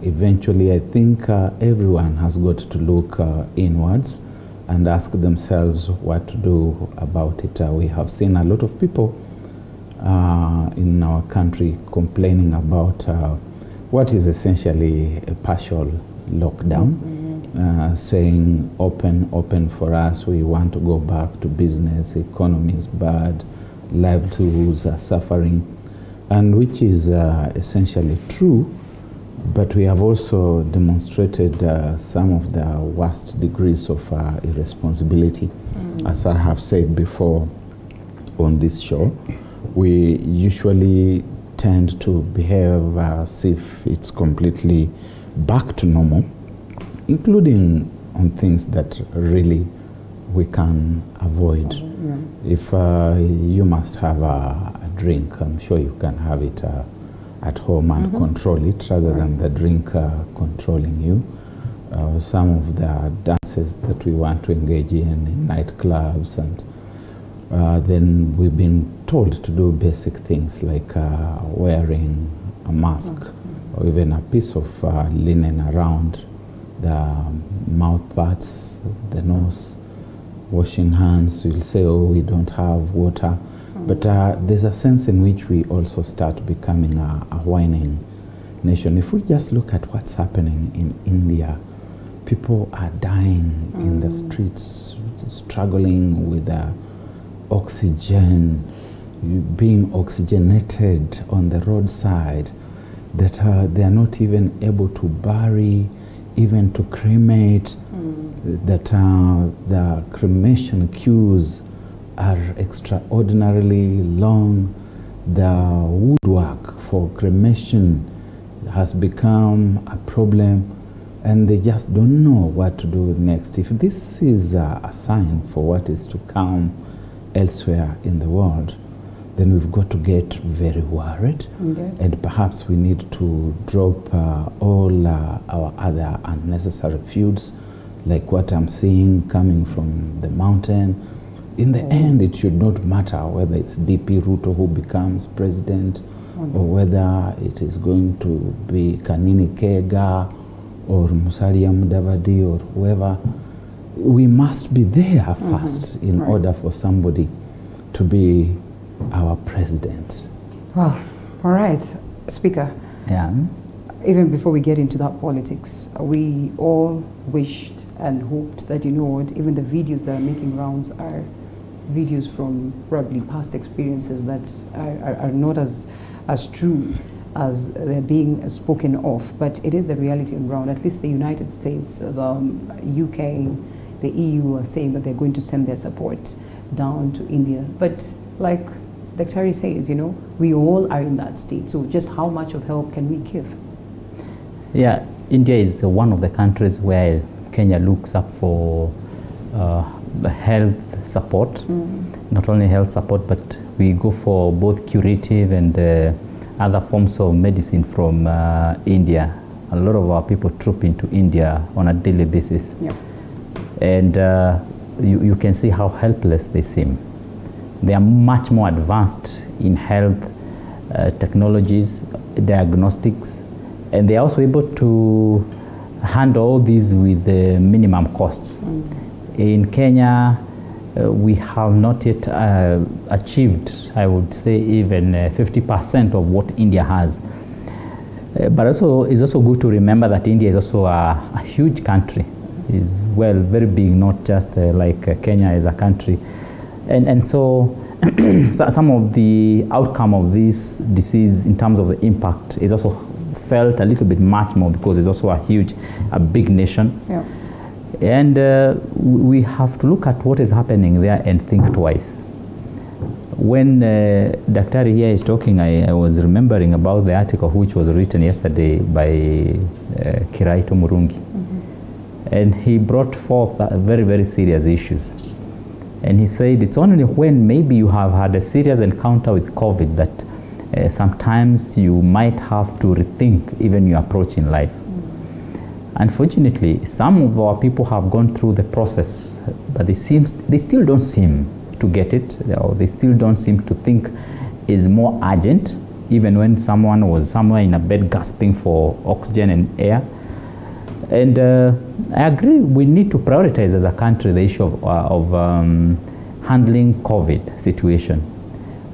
eventually, I think everyone has got to look inwards and ask themselves what to do about it. We have seen a lot of people in our country complaining about what is essentially a partial lockdown, saying open for us, we want to go back to business, economy is bad, livelihoods are suffering, and which is essentially true, but we have also demonstrated some of the worst degrees of irresponsibility. As I have said before on this show, we usually tend to behave as if it's completely back to normal, including on things that really we can avoid. If you must have a drink, I'm sure you can have it at home and control it rather than the drink controlling you. Some of the dances that we want to engage in nightclubs, and then we've been told to do basic things like wearing a mask or even a piece of linen around the mouth parts, the nose, washing hands. We'll say, oh, we don't have water. But there's a sense in which we also start becoming a whining nation. If we just look at what's happening in India, people are dying in the streets, struggling with oxygen, being oxygenated on the roadside, that they are not even able to bury, even to cremate, that the cremation queues are extraordinarily long. The woodwork for cremation has become a problem, and they just don't know what to do next. If this is a sign for what is to come elsewhere in the world, then we've got to get very worried, and perhaps we need to drop all our other unnecessary feuds, like what I'm seeing coming from the mountain. In the end, it should not matter whether it's DP Ruto who becomes president, or whether it is going to be Kanini Kega or Musalia Mudavadi or whoever. We must be there first in order for somebody to be our president. Well, all right, Speaker. Even before we get into that politics, we all wished and hoped that, even the videos that are making rounds are videos from probably past experiences that are not as true as they're being spoken of, but it is the reality on ground. At least the United States, the UK, the EU are saying that they're going to send their support down to India. But like Dr. says, we all are in that state. So just how much of help can we give? Yeah, India is one of the countries where Kenya looks up for health support. Not only health support, but we go for both curative and other forms of medicine from India. A lot of our people troop into India on a daily basis. Yeah. And you can see how helpless they seem. They are much more advanced in health technologies, diagnostics, and they are also able to handle all these with the minimum costs. In Kenya, we have not yet achieved, I would say, even 50% of what India has. But also, it's also good to remember that India is also a huge country. It's very big, not just like Kenya as a country. And so some of the outcome of this disease in terms of the impact is also felt a little bit much more because it's also a big nation. Yeah. And we have to look at what is happening there and think twice. When Dr. here is talking, I was remembering about the article which was written yesterday by Kiraito Murungi. And he brought forth very, very serious issues. And he said it's only when maybe you have had a serious encounter with COVID that sometimes you might have to rethink even your approach in life. Unfortunately, some of our people have gone through the process, but they still don't seem to get it, or they still don't seem to think is more urgent, even when someone was somewhere in a bed gasping for oxygen and air. And I agree, we need to prioritize as a country the issue of handling COVID situation.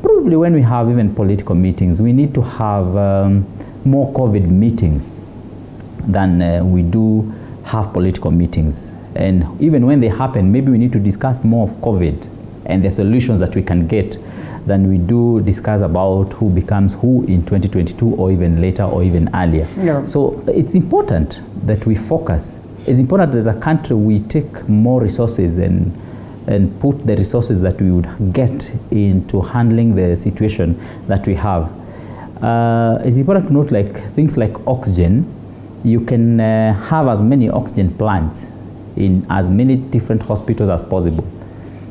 Probably when we have even political meetings, we need to have more COVID meetings than we do have political meetings. And even when they happen, maybe we need to discuss more of COVID and the solutions that we can get than we do discuss about who becomes who in 2022 or even later or even earlier. Yeah. So it's important that we focus. It's important that as a country we take more resources and put the resources that we would get into handling the situation that we have. It's important to note things like oxygen. You can have as many oxygen plants in as many different hospitals as possible.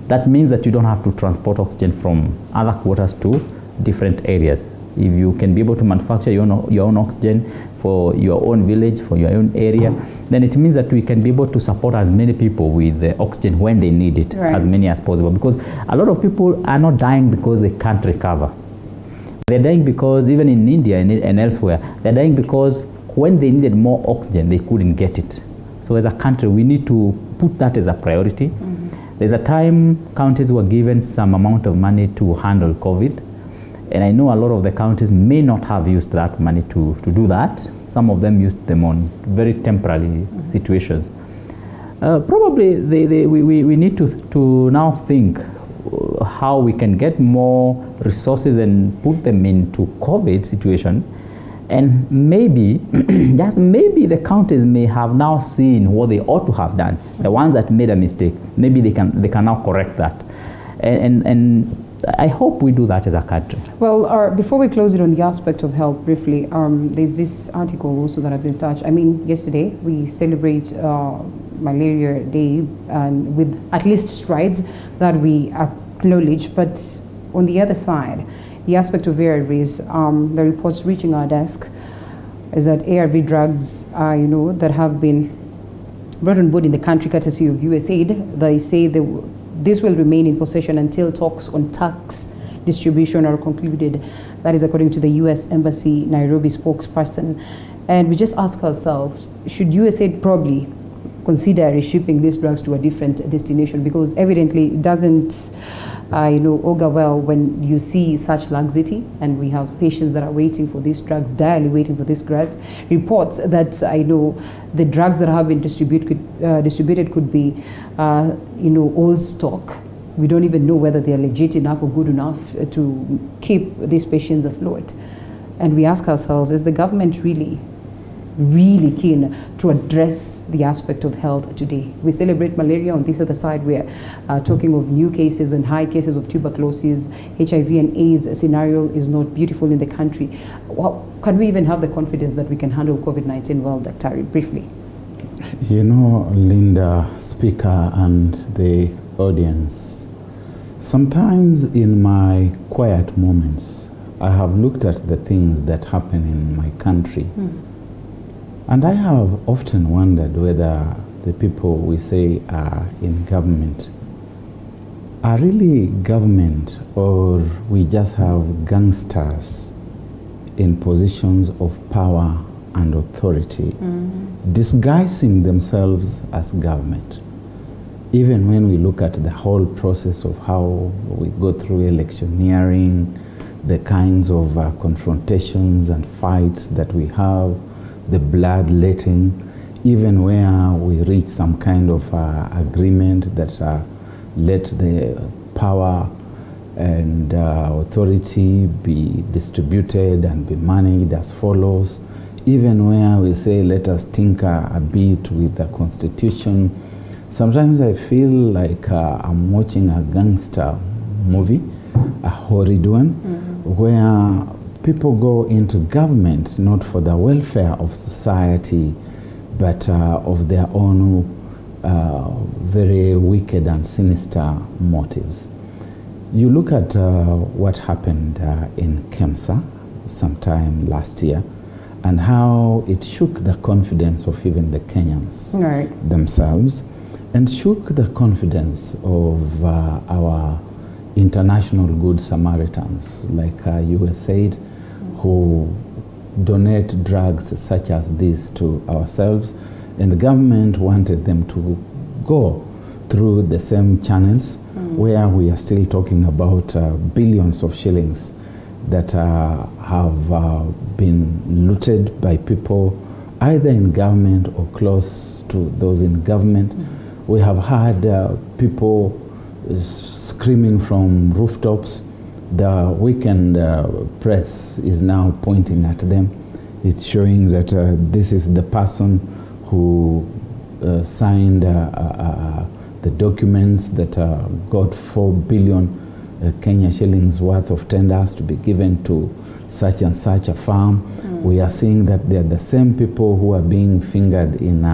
That means that you don't have to transport oxygen from other quarters to different areas. If you can be able to manufacture your own oxygen for your own village, for your own area, then it means that we can be able to support as many people with the oxygen when they need it, right, as many as possible. Because a lot of people are not dying because they can't recover. They're dying because even in India and elsewhere, they're dying because when they needed more oxygen, they couldn't get it. So as a country, we need to put that as a priority. There's a time counties were given some amount of money to handle COVID. And I know a lot of the counties may not have used that money to do that. Some of them used them on very temporary situations. Probably we need to now think how we can get more resources and put them into COVID situation. And maybe, just maybe the counties may have now seen what they ought to have done. The ones that made a mistake, maybe they can now correct that. And I hope we do that as a country. Well, before we close it on the aspect of health briefly, there's this article also that I've been touched. I mean, yesterday we celebrate Malaria Day and with at least strides that we acknowledge, but on the other side, the aspect of ARVs, the reports reaching our desk is that ARV drugs, that have been brought on board in the country courtesy of USAID, they say this will remain in possession until talks on tax distribution are concluded. That is according to the U.S. Embassy Nairobi spokesperson. And we just ask ourselves, should USAID probably consider reshipping these drugs to a different destination? Because evidently it doesn't augur well when you see such laxity, and we have patients that are waiting for these drugs, direly waiting for these drugs. Reports that the drugs that have been distributed could be old stock, We don't even know whether they're legit enough or good enough to keep these patients afloat. And we ask ourselves, is the government really keen to address the aspect of health today? We celebrate malaria. On this other side, we're talking of new cases and high cases of tuberculosis. HIV and AIDS scenario is not beautiful in the country. Can we even have the confidence that we can handle COVID-19 well, Dr. Briefly? You know, Linda, speaker, and the audience, sometimes in my quiet moments, I have looked at the things that happen in my country. And I have often wondered whether the people we say are in government are really government, or we just have gangsters in positions of power and authority, disguising themselves as government. Even when we look at the whole process of how we go through electioneering, the kinds of confrontations and fights that we have, the bloodletting, even where we reach some kind of agreement that let the power and authority be distributed and be managed as follows, even where we say let us tinker a bit with the constitution. Sometimes I feel like I'm watching a gangster movie, a horrid one, where people go into government not for the welfare of society, but of their own very wicked and sinister motives. You look at what happened in Kemsa sometime last year, and how it shook the confidence of even the Kenyans themselves, and shook the confidence of our international good Samaritans, like USAID, who donate drugs such as this to ourselves, and the government wanted them to go through the same channels where we are still talking about billions of shillings that have been looted by people either in government or close to those in government. We have had people screaming from rooftops. The weekend press is now pointing at them. It's showing that this is the person who signed the documents that got 4 billion Kenya shillings worth of tenders to be given to such and such a farm. We are seeing that they're the same people who are being fingered in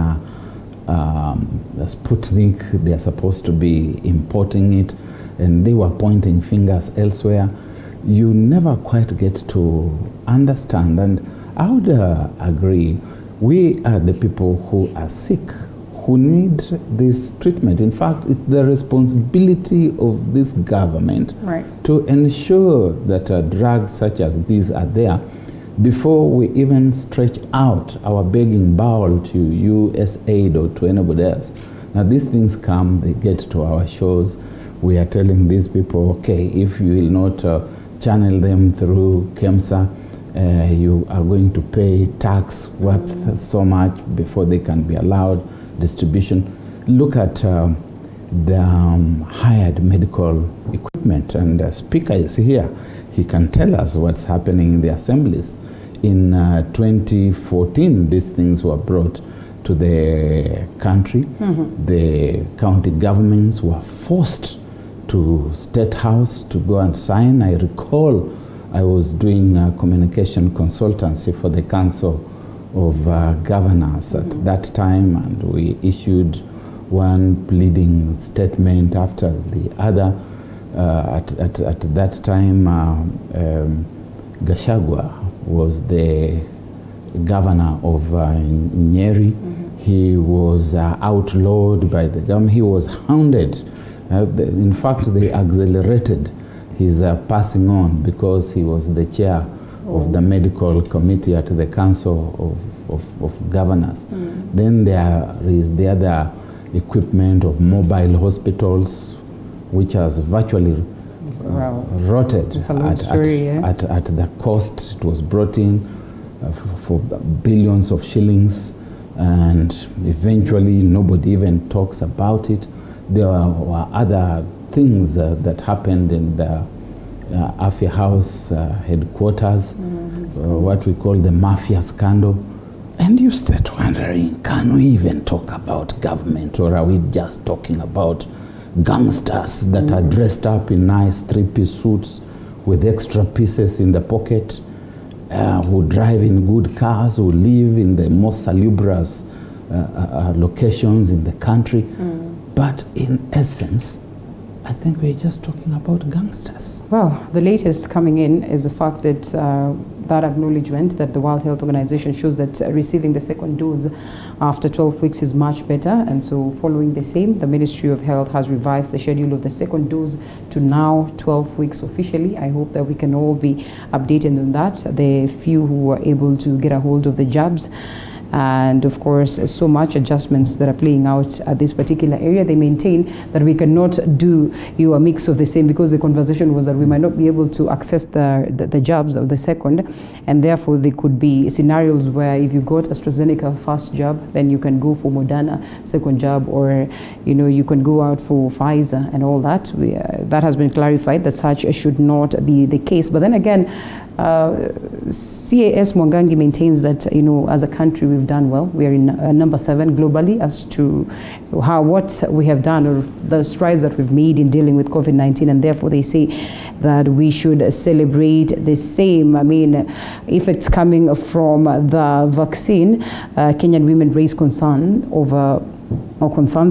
Sputnik. They're supposed to be importing it, and they were pointing fingers elsewhere. You never quite get to understand, and I would agree, we are the people who are sick, who need this treatment. In fact, it's the responsibility of this government to ensure that drugs such as these are there before we even stretch out our begging bowl to USAID or to anybody else. Now these things come, they get to our shores. We are telling these people, okay, if you will not channel them through KEMSA, you are going to pay tax worth so much before they can be allowed distribution. Look at the hired medical equipment, and the speaker is here. He can tell us what's happening in the assemblies. In 2014, these things were brought to the country. The county governments were forced to State House to go and sign. I recall I was doing communication consultancy for the Council of Governors at that time, and we issued one pleading statement after the other. At that time, Gachagua was the governor of Nyeri. He was outlawed by the government. He was hounded. In fact, they accelerated his passing on because he was the chair of the medical committee at the Council of Governors. Then there is the other equipment of mobile hospitals, which has virtually rotted at the cost. It was brought in for billions of shillings, and eventually nobody even talks about it. There were other things that happened in the Mafia House headquarters, what we call the Mafia Scandal. And you start wondering, can we even talk about government, or are we just talking about gangsters that are dressed up in nice three-piece suits with extra pieces in the pocket, who drive in good cars, who live in the most salubrious locations in the country? But in essence, I think we're just talking about gangsters. Well, the latest coming in is the fact that that acknowledgement that the World Health Organization shows that receiving the second dose after 12 weeks is much better. And so following the same, the Ministry of Health has revised the schedule of the second dose to now 12 weeks officially. I hope that we can all be updated on that. The few who were able to get a hold of the jabs, and of course so much adjustments that are playing out at this particular area. They maintain that we cannot do a mix of the same, because the conversation was that we might not be able to access the jabs of the second, and therefore there could be scenarios where if you got AstraZeneca first jab, then you can go for Moderna second jab, or you can go out for Pfizer and all that. That has been clarified that such should not be the case. But then again, CAS Mwangangi maintains that as a country we've done well. We are in number 7 globally as to what we have done, or the strides that we've made in dealing with COVID-19, and therefore they say that we should celebrate the same. I mean, if it's coming from the vaccine, Kenyan women raise concerns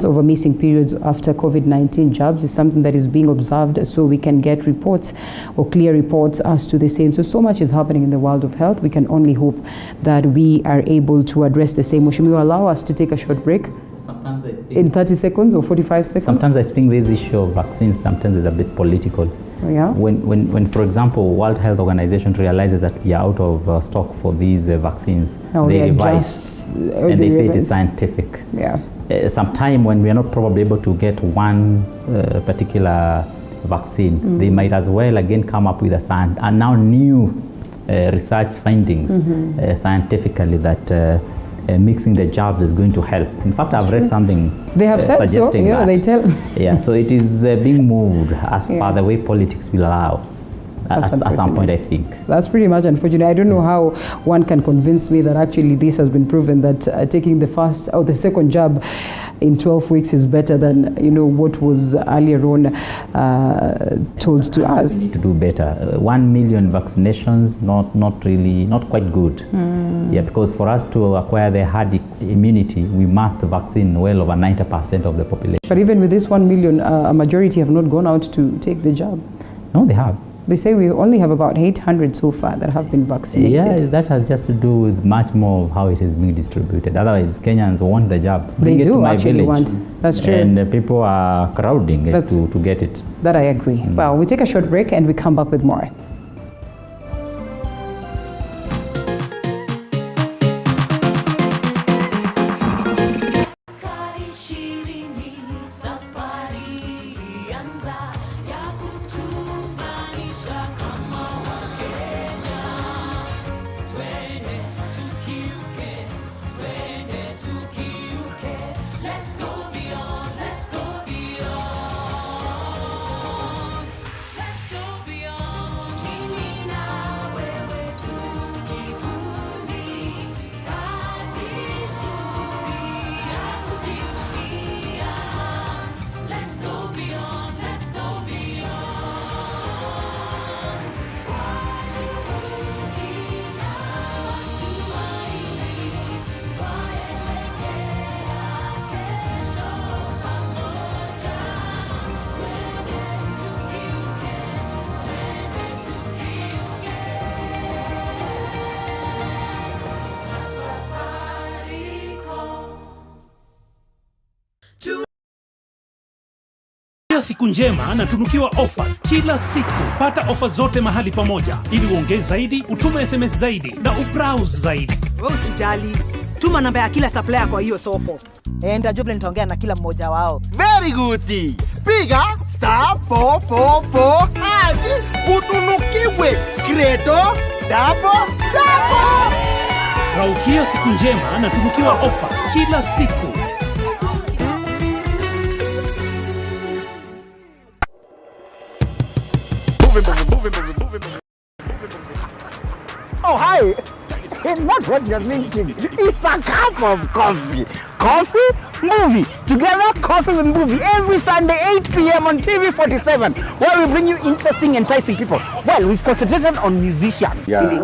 over missing periods after COVID-19 jabs is something that is being observed, so we can get reports or clear reports as to the same. So much is happening in the world of health. We can only hope that we are able to address the same. Will you allow us to take a short break? Sometimes I think in 30 seconds or 45 seconds? Sometimes I think this issue of vaccines sometimes is a bit political. Oh, yeah? When, for example, World Health Organization realizes that we are out of stock for these vaccines, they revise and they say it is scientific. Yeah. Sometime when we are not probably able to get one particular vaccine, they might as well again come up with a now new research findings scientifically that mixing the jabs is going to help. In fact, I've read something they have said suggesting so. Yeah, that. they tell. Yeah, so it is being moved as per the way politics will allow. At some point, I think. That's pretty much unfortunate. I don't know how one can convince me that actually this has been proven that taking the first or the second jab in 12 weeks is better than what was earlier on told to us. We need to do better. 1 million vaccinations, not quite good. Yeah, because for us to acquire the herd immunity, we must vaccine well over 90% of the population. But even with this 1 million, a majority have not gone out to take the jab. No, they have. They say we only have about 800 so far that have been vaccinated. Yeah, that has just to do with much more of how it is being distributed. Otherwise, Kenyans want the job. They do my actually village. want. That's true. And people are crowding to get it. That I agree. Well, we take a short break and we come back with more. Siku njema na tunukiwa offers kila siku. Pata offers zote mahali pamoja ili uongeze zaidi, utume SMS zaidi na ubrowse zaidi. Wewe usijali. Tuma namba ya kila supplier kwa hiyo soko. Ndio nitaongea na kila mmoja wao. Very good. Piga *444# utunukiwe Credo double. Raukia siku njema na tunukiwa offers kila siku. what you're thinking. It's a cup of coffee. Coffee, movie. Together, Coffee with Movie. Every Sunday, 8 p.m. on TV 47, where we bring you interesting, enticing people. Well, we've concentrated on musicians. Yeah.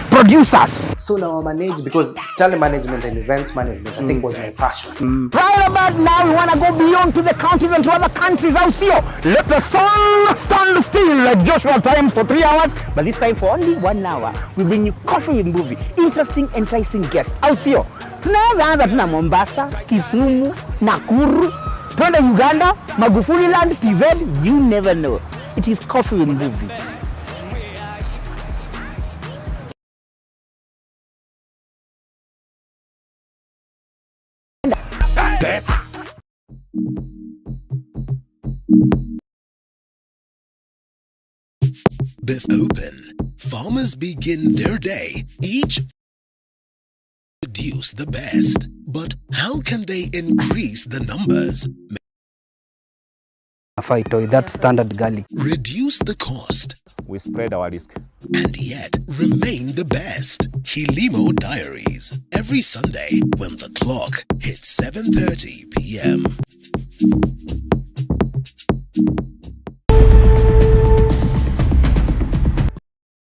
Producers. So now I manage, because telemanagement and events management, I think, was my passion. Right about now, we want to go beyond to the counties and to other countries. I'll see you. Let the sun stand still like Joshua time for 3 hours, but this time for only 1 hour. We bring you Coffee with Movie. Interesting, enticing guests. I'll see you. Tunaweza anza tuna Mombasa, Kisumu, Nakuru, twende Uganda, Magufuli Land, TZ, you never know. It is Coffee with Movie. Biff Open. Farmers begin their day each produce the best. But how can they increase the numbers? That standard garlic. Reduce the cost. We spread our risk. And yet remain the best. Hilimo Diaries. Every Sunday when the clock hits 7:30 p.m.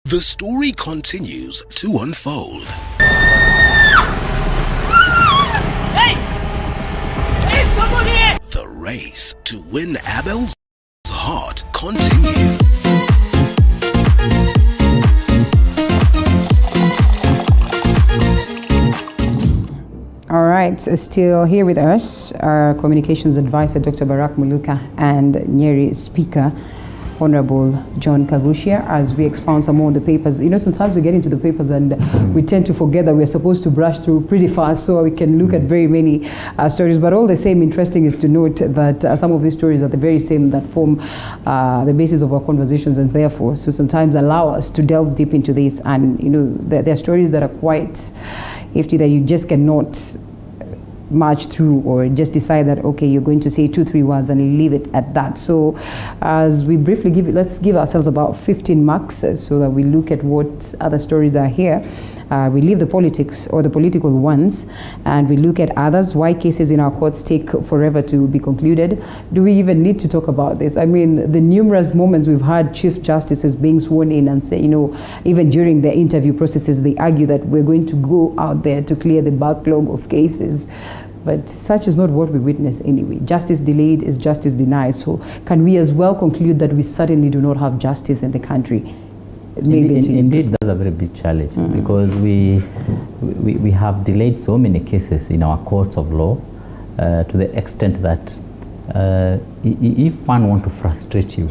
The story continues to unfold. The race to win Abel's heart continues. All right, still here with us, our communications advisor, Dr. Barrack Muluka, and Nyeri Speaker, Honorable John Kaguchia, as we expound some more on the papers. You know, sometimes we get into the papers and we tend to forget that we're supposed to brush through pretty fast so we can look at very many stories. But all the same, interesting is to note that some of these stories are the very same that form the basis of our conversations, and therefore, so sometimes allow us to delve deep into this. And, you know, there are stories that are quite hefty that you just cannot march through or just decide that, okay, you're going to say 2-3 words and leave it at that. So as we briefly let's give ourselves about 15 marks so that we look at what other stories are here. We leave the politics or the political ones and we look at others. Why cases in our courts take forever to be concluded? Do we even need to talk about this? I mean, the numerous moments we've had Chief Justices being sworn in and say, you know, even during the interview processes, they argue that we're going to go out there to clear the backlog of cases. But such is not what we witness anyway. Justice delayed is justice denied. So can we as well conclude that we certainly do not have justice in the country? Indeed, that's a very big challenge because we have delayed so many cases in our courts of law to the extent that if one want to frustrate you,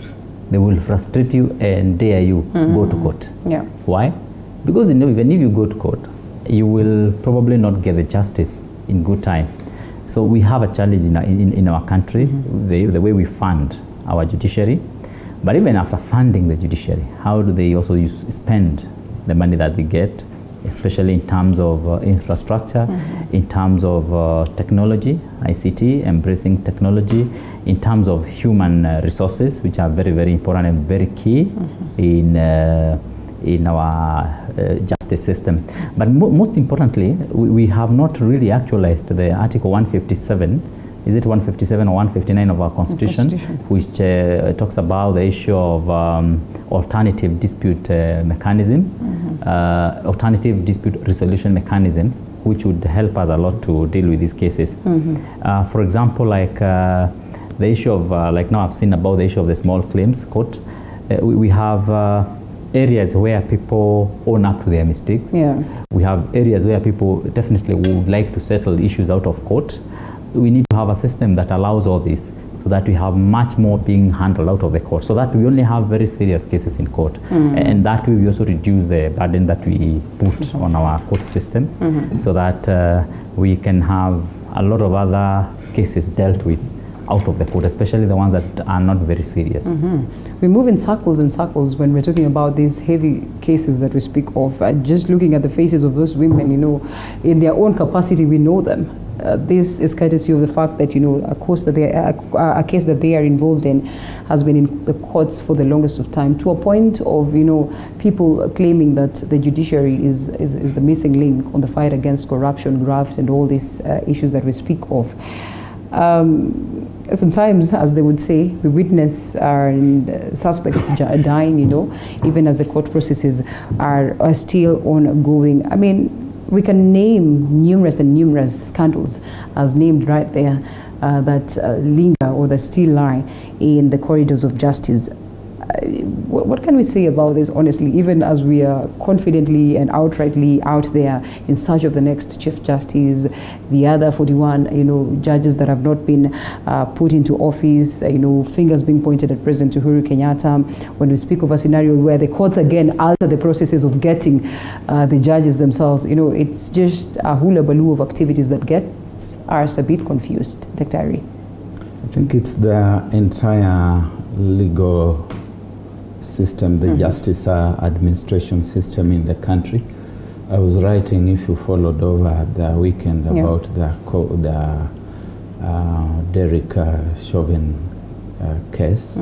they will frustrate you and dare you go to court. Yeah. Why? Because even if you go to court, you will probably not get the justice in good time. So we have a challenge in our country, the way we fund our judiciary. But even after funding the judiciary, how do they also spend the money that they get, especially in terms of infrastructure, in terms of technology, ICT, embracing technology, in terms of human resources, which are very, very important and very key in our justice system. But most importantly, we have not really actualized the Article 157. Is it 157 or 159 of our Constitution, which talks about the issue of alternative dispute mechanism, alternative dispute resolution mechanisms, which would help us a lot to deal with these cases. For example, like the issue of, like now I've seen about the issue of the small claims court. We have areas where people own up to their mistakes. Yeah. We have areas where people definitely would like to settle issues out of court. We need to have a system that allows all this so that we have much more being handled out of the court, so that we only have very serious cases in court. And that way we also reduce the burden that we put on our court system, so that we can have a lot of other cases dealt with out of the court, especially the ones that are not very serious. We move in circles and circles when we're talking about these heavy cases that we speak of. Just looking at the faces of those women, you know, in their own capacity, we know them. this is courtesy of the fact that, a case that they are involved in has been in the courts for the longest of time, to a point of, people claiming that the judiciary is the missing link on the fight against corruption, graft, and all these issues that we speak of. Sometimes, as they would say, we witness our suspects dying, even as the court processes are still ongoing. I mean, we can name numerous scandals as named right there that linger or that still lie in the corridors of justice. What can we say about this, honestly, even as we are confidently and outrightly out there in search of the next Chief Justice, the other 41, judges that have not been put into office, fingers being pointed at President Uhuru Kenyatta. When we speak of a scenario where the courts again alter the processes of getting the judges themselves, it's just a hula baloo of activities that gets us a bit confused. Dr. Ari. I think it's the entire legal system, the justice administration system in the country. I was writing, if you followed over the weekend, about the Derek Chauvin case,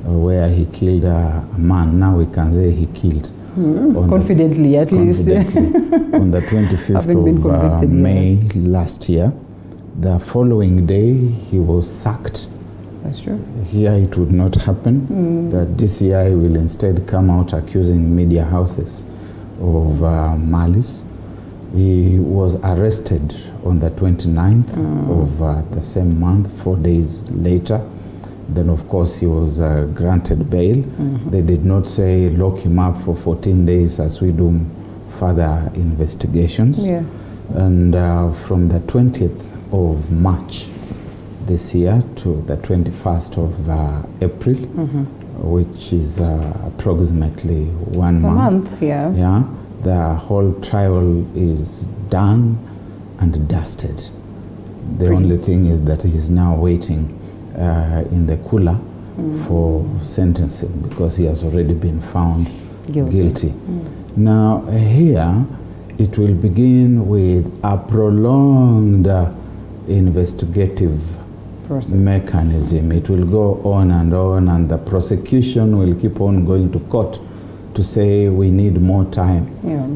where he killed a man. Now we can say he killed. Confidently, at least. On the 25th of May last year. The following day, he was sacked. That's true. Here it would not happen. The DCI will instead come out accusing media houses of malice. He was arrested on the 29th of the same month, 4 days later. Then, of course, he was granted bail. They did not say lock him up for 14 days as we do further investigations. And from the 20th of March this year to the 21st of April, which is approximately 1 month. The whole trial is done and dusted. The only thing is that he is now waiting in the cooler for sentencing, because he has already been found guilty. Now here it will begin with a prolonged investigative mechanism. It will go on, and the prosecution will keep on going to court to say we need more time,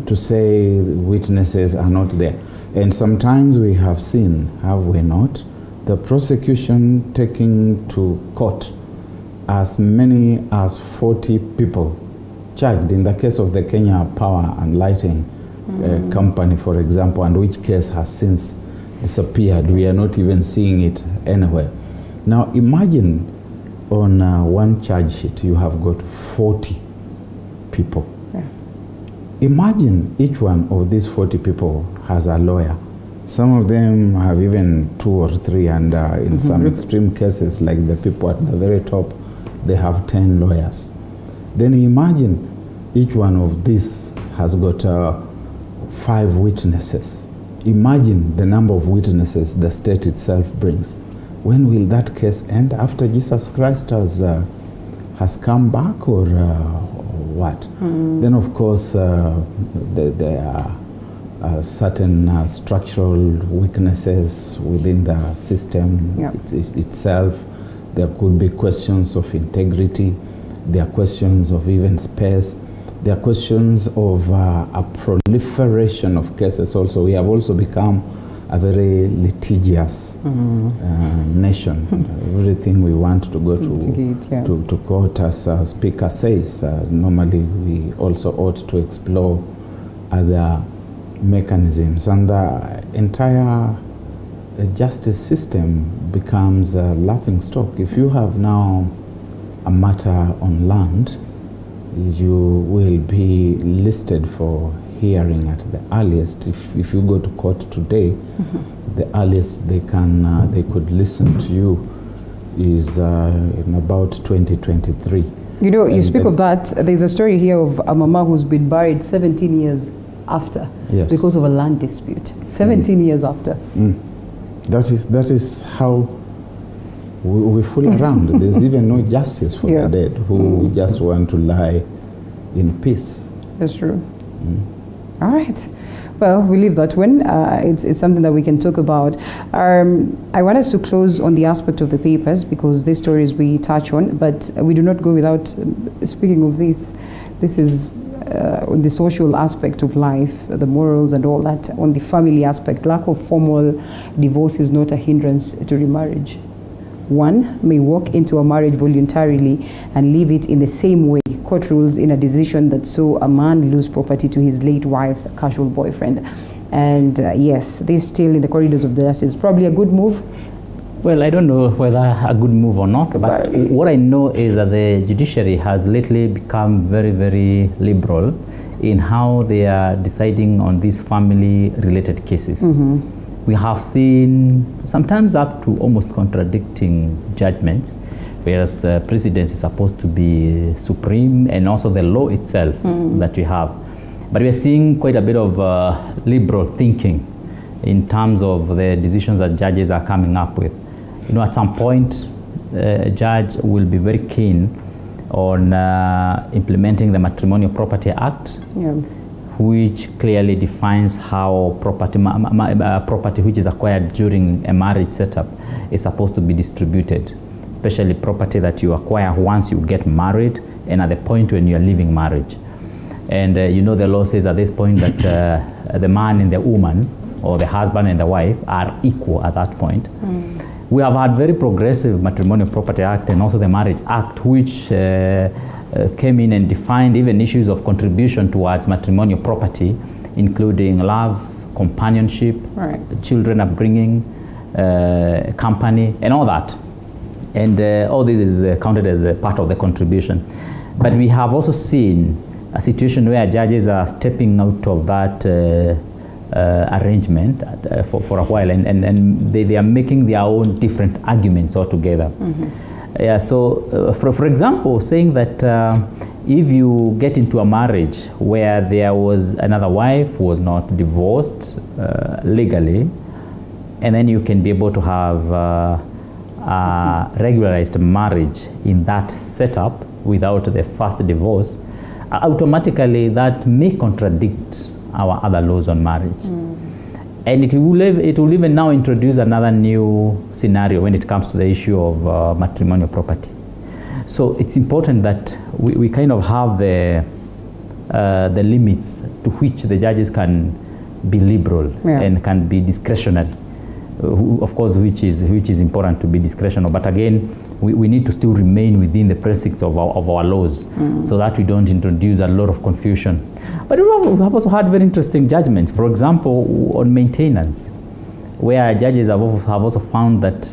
to say witnesses are not there. And sometimes we have seen, have we not, the prosecution taking to court as many as 40 people charged. In the case of the Kenya Power and Lighting Company, for example, and which case has since disappeared. We are not even seeing it anywhere. Now imagine on one charge sheet you have got 40 people. Imagine each one of these 40 people has a lawyer. Some of them have even 2 or 3, and in some extreme cases, like the people at the very top, they have 10 lawyers. Then imagine each one of these has got 5 witnesses. Imagine the number of witnesses the state itself brings. When will that case end? After Jesus Christ has come back, or what? Then, of course, there are certain structural weaknesses within the system itself. There could be questions of integrity. There are questions of even space. There are questions of a proliferation of cases also. We have also become a very litigious nation. Everything we want to go to court, as Speaker says, normally we also ought to explore other mechanisms. And the entire justice system becomes a laughing stock. If you have now a matter on land, you will be listed for hearing at the earliest. If you go to court today, the earliest they could listen to you is in about 2023. You know, you speak of that. There's a story here of a mama who's been buried 17 years after because of a land dispute. 17 years after. That is how we fool around. There's even no justice for the dead who just want to lie in peace. That's true. All right. Well, we leave that one. It's something that we can talk about. I want us to close on the aspect of the papers because these stories we touch on, but we do not go without speaking of this. This is on the social aspect of life, the morals and all that. On the family aspect, lack of formal divorce is not a hindrance to remarriage. One may walk into a marriage voluntarily and leave it in the same way. Court rules in a decision that saw a man lose property to his late wife's casual boyfriend. And yes, this still in the corridors of justice. Probably a good move. Well, I don't know whether a good move or not, but what I know is that the judiciary has lately become very, very liberal in how they are deciding on these family-related cases. We have seen sometimes up to almost contradicting judgments, whereas precedence is supposed to be supreme, and also the law itself that we have. But we are seeing quite a bit of liberal thinking in terms of the decisions that judges are coming up with. You know, at some point, a judge will be very keen on implementing the Matrimonial Property Act, which clearly defines how property which is acquired during a marriage setup is supposed to be distributed, especially property that you acquire once you get married and at the point when you are leaving marriage. And you know, the law says at this point that the man and the woman, or the husband and the wife, are equal at that point. We have had very progressive Matrimonial Property Act and also the Marriage Act, which came in and defined even issues of contribution towards matrimonial property, including love, companionship, children upbringing, company, and all that. And all this is counted as a part of the contribution. But we have also seen a situation where judges are stepping out of that arrangement for a while, and they are making their own different arguments altogether. Yeah, so for example, saying that if you get into a marriage where there was another wife who was not divorced legally, and then you can be able to have a regularized marriage in that setup without the first divorce, automatically that may contradict our other laws on marriage. And it will even now introduce another new scenario when it comes to the issue of matrimonial property. So it's important that we kind of have the limits to which the judges can be liberal and can be discretionary. Of course, which is important to be discretionary. But again, we need to still remain within the precincts of our laws so that we don't introduce a lot of confusion. But we have also had very interesting judgments. For example, on maintenance, where judges have also found that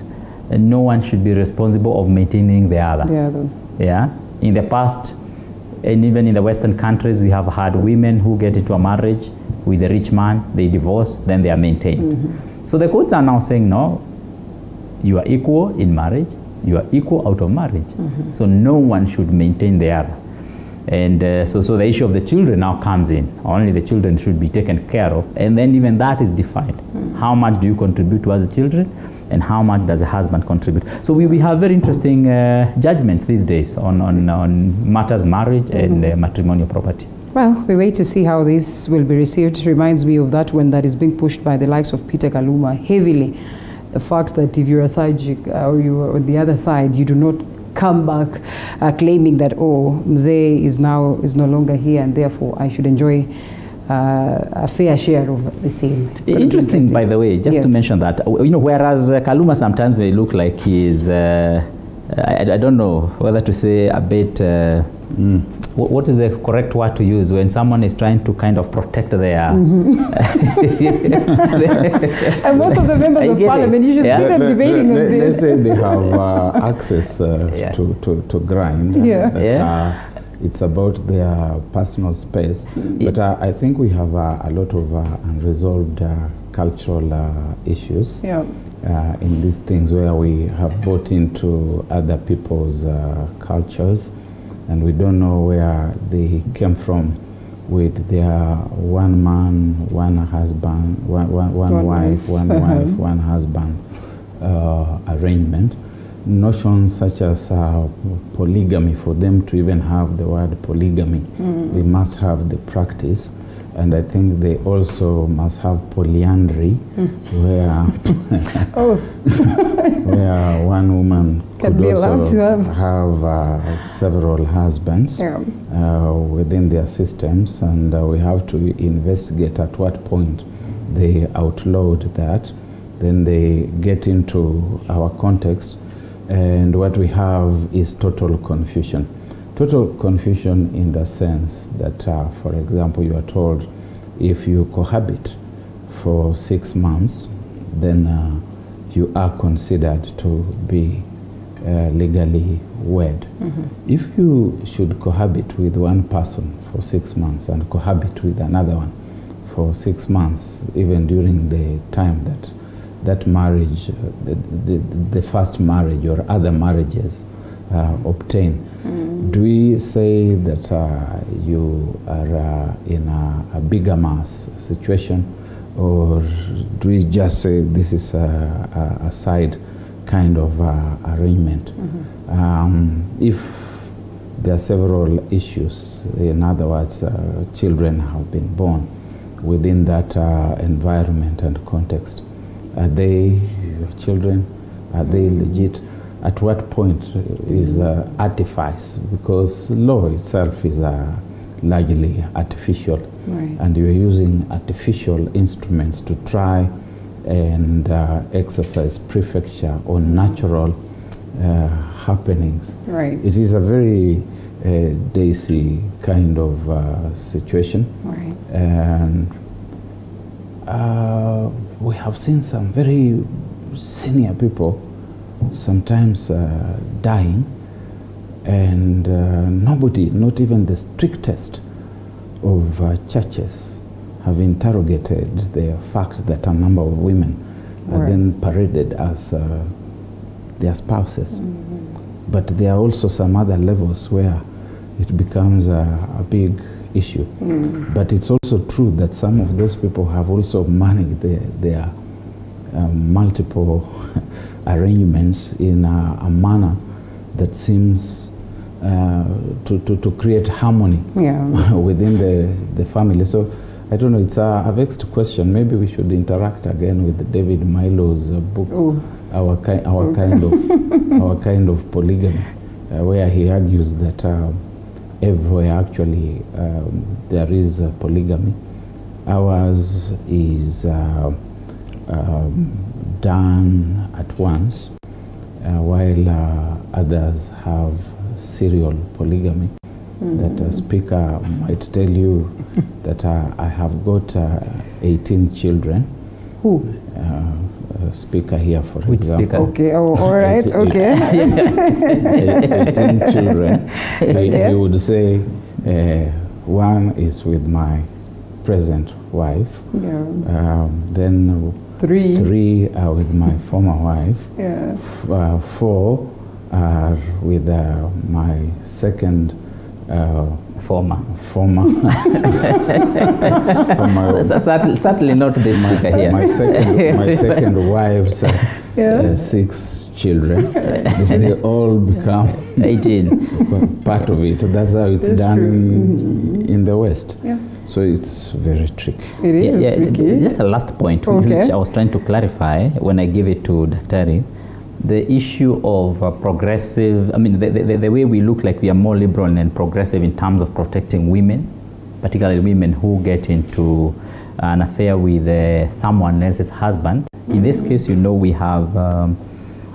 no one should be responsible of maintaining the other. Yeah. In the past, and even in the Western countries, we have had women who get into a marriage with a rich man, they divorce, then they are maintained. So the courts are now saying, no, you are equal in marriage, you are equal out of marriage. So no one should maintain the other. And so the issue of the children now comes in. Only the children should be taken care of. And then even that is defined. How much do you contribute towards the children? And how much does the husband contribute? So we have very interesting judgments these days on matters marriage and matrimonial property. Well, we wait to see how this will be received. Reminds me of that one that is being pushed by the likes of Peter Kaluma heavily. The fact that if you're a side chick or you're on the other side, you do not come back claiming that, oh, Mzee is no longer here and therefore I should enjoy a fair share of the same. Interesting, by the way, just to mention that, you know, whereas Kaluma sometimes may look like he is, I don't know whether to say a bit, what is the correct word to use when someone is trying to kind of protect their... And most of the members of parliament, you should see them debating on this. Let's say they have access to grind. It's about their personal space. But I think we have a lot of unresolved cultural issues in these things where we have bought into other people's cultures and we don't know where they came from with their one man, one husband, one wife, one husband arrangement. Notions such as polygamy, for them to even have the word polygamy, they must have the practice And I think they also must have polyandry, where where one woman could also have several husbands within their systems, and we have to investigate at what point they outlawed that. Then they get into our context, and what we have is total confusion. Total confusion in the sense that, for example, you are told if you cohabit for 6 months, then you are considered to be legally wed. If you should cohabit with one person for 6 months and cohabit with another one for 6 months, even during the time that marriage, the first marriage or other marriages obtain, do we say that you are in a bigamous situation, or do we just say this is a side kind of arrangement? If there are several issues, in other words, children have been born within that environment and context, are they your children? Are they legit? At what point is artifice? Because law itself is largely artificial, and you're using artificial instruments to try and exercise prefecture on natural happenings. It is a very dicey kind of situation, and we have seen some very senior people sometimes dying, and nobody, not even the strictest of churches, have interrogated the fact that a number of women are then paraded as their spouses. But there are also some other levels where it becomes a big issue. But it's also true that some of those people have also managed their multiple arrangements in a manner that seems to create harmony within the family. So I don't know, it's a vexed question. Maybe we should interact again with David Milo's book, our kind of polygamy, where he argues that everywhere actually there is polygamy. Ours is done at once, while others have serial polygamy. That a speaker might tell you that I have got 18 children. Who? Speaker here, for Which example. Speaker? Okay, all right, 18 children. He would say one is with my present wife. Then three are with my former wife. 4 are with my second former. Certainly not the speaker here. My second wife's 6 children. They all become 18. Part of it. That's how it's done in the West. So it's very tricky. It is tricky. Just a last point, which I was trying to clarify when I give it to Daktari. The issue of progressive, I mean, the way we look like we are more liberal and progressive in terms of protecting women, particularly women who get into an affair with someone else's husband. In this case, we have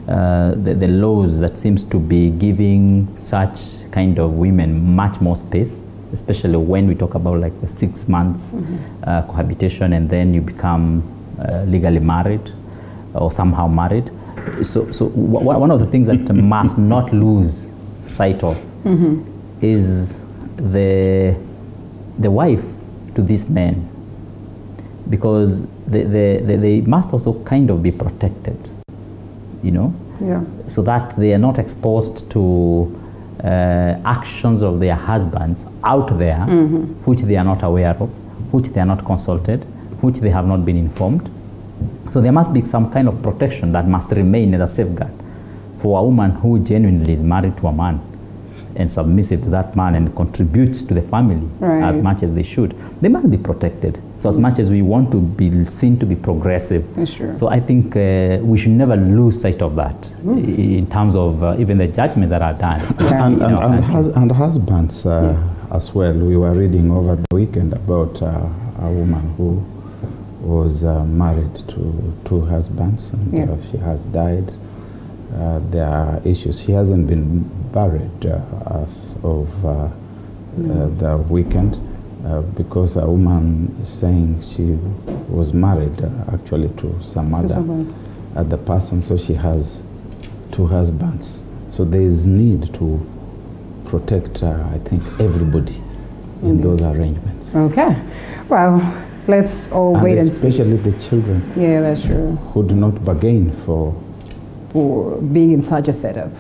the laws that seems to be giving such kind of women much more space, especially when we talk about like the 6 months cohabitation, and then you become legally married or somehow married. So one of the things that must not lose sight of is the wife to this man, because they must also kind of be protected, so that they are not exposed to actions of their husbands out there, which they are not aware of, which they are not consulted, which they have not been informed. So there must be some kind of protection that must remain as a safeguard for a woman who genuinely is married to a man. and submissive to that man and contribute to the family as much as they should, they must be protected. So as much as we want to be seen to be progressive, so I think we should never lose sight of that in terms of even the judgments that are done. And husbands as well. We were reading over the weekend about a woman who was married to 2 husbands, and she has died. There are issues. She hasn't been buried as of the weekend because a woman is saying she was married actually to some other person, so she has 2 husbands. So there is need to protect, I think, everybody in those arrangements. Okay. Well, let's all wait and see. Especially the children. Yeah, that's true. Who do not bargain for being in such a setup.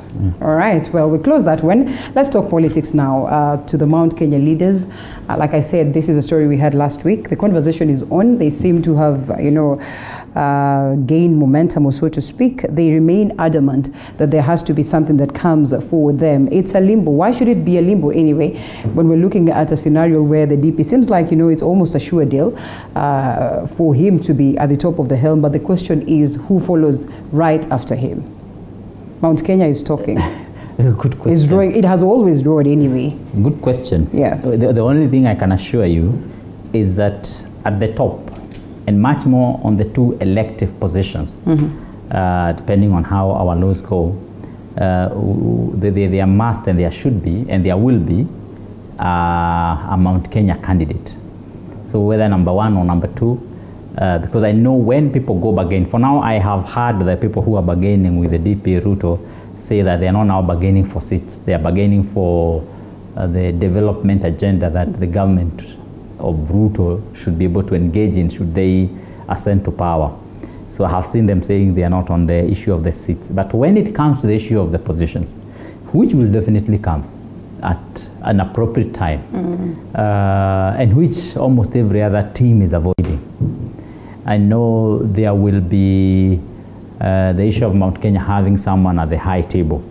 All right, well, we close that one. Let's talk politics now to the Mount Kenya leaders. Like I said, this is a story we had last week. The conversation is on. They seem to have, gained momentum, or so to speak. They remain adamant that there has to be something that comes for them. It's a limbo. Why should it be a limbo anyway? When we're looking at a scenario where the DP seems like, it's almost a sure deal for him to be at the top of the helm. But the question is, who follows right after him? Mount Kenya is talking. Good question. It has always roared anyway. Good question. Yeah. The only thing I can assure you is that at the top, and much more on the 2 elective positions, depending on how our laws go, there must and there should be and there will be a Mount Kenya candidate. So whether number 1 or number 2, because I know when people go bargain, for now I have heard the people who are bargaining with the DP Ruto say that they are not now bargaining for seats, they are bargaining for the development agenda that the government of Ruto should be able to engage in should they ascend to power. So I have seen them saying they are not on the issue of the seats. But when it comes to the issue of the positions, which will definitely come at an appropriate time, and which almost every other team is avoiding, I know there will be the issue of Mount Kenya having someone at the high table.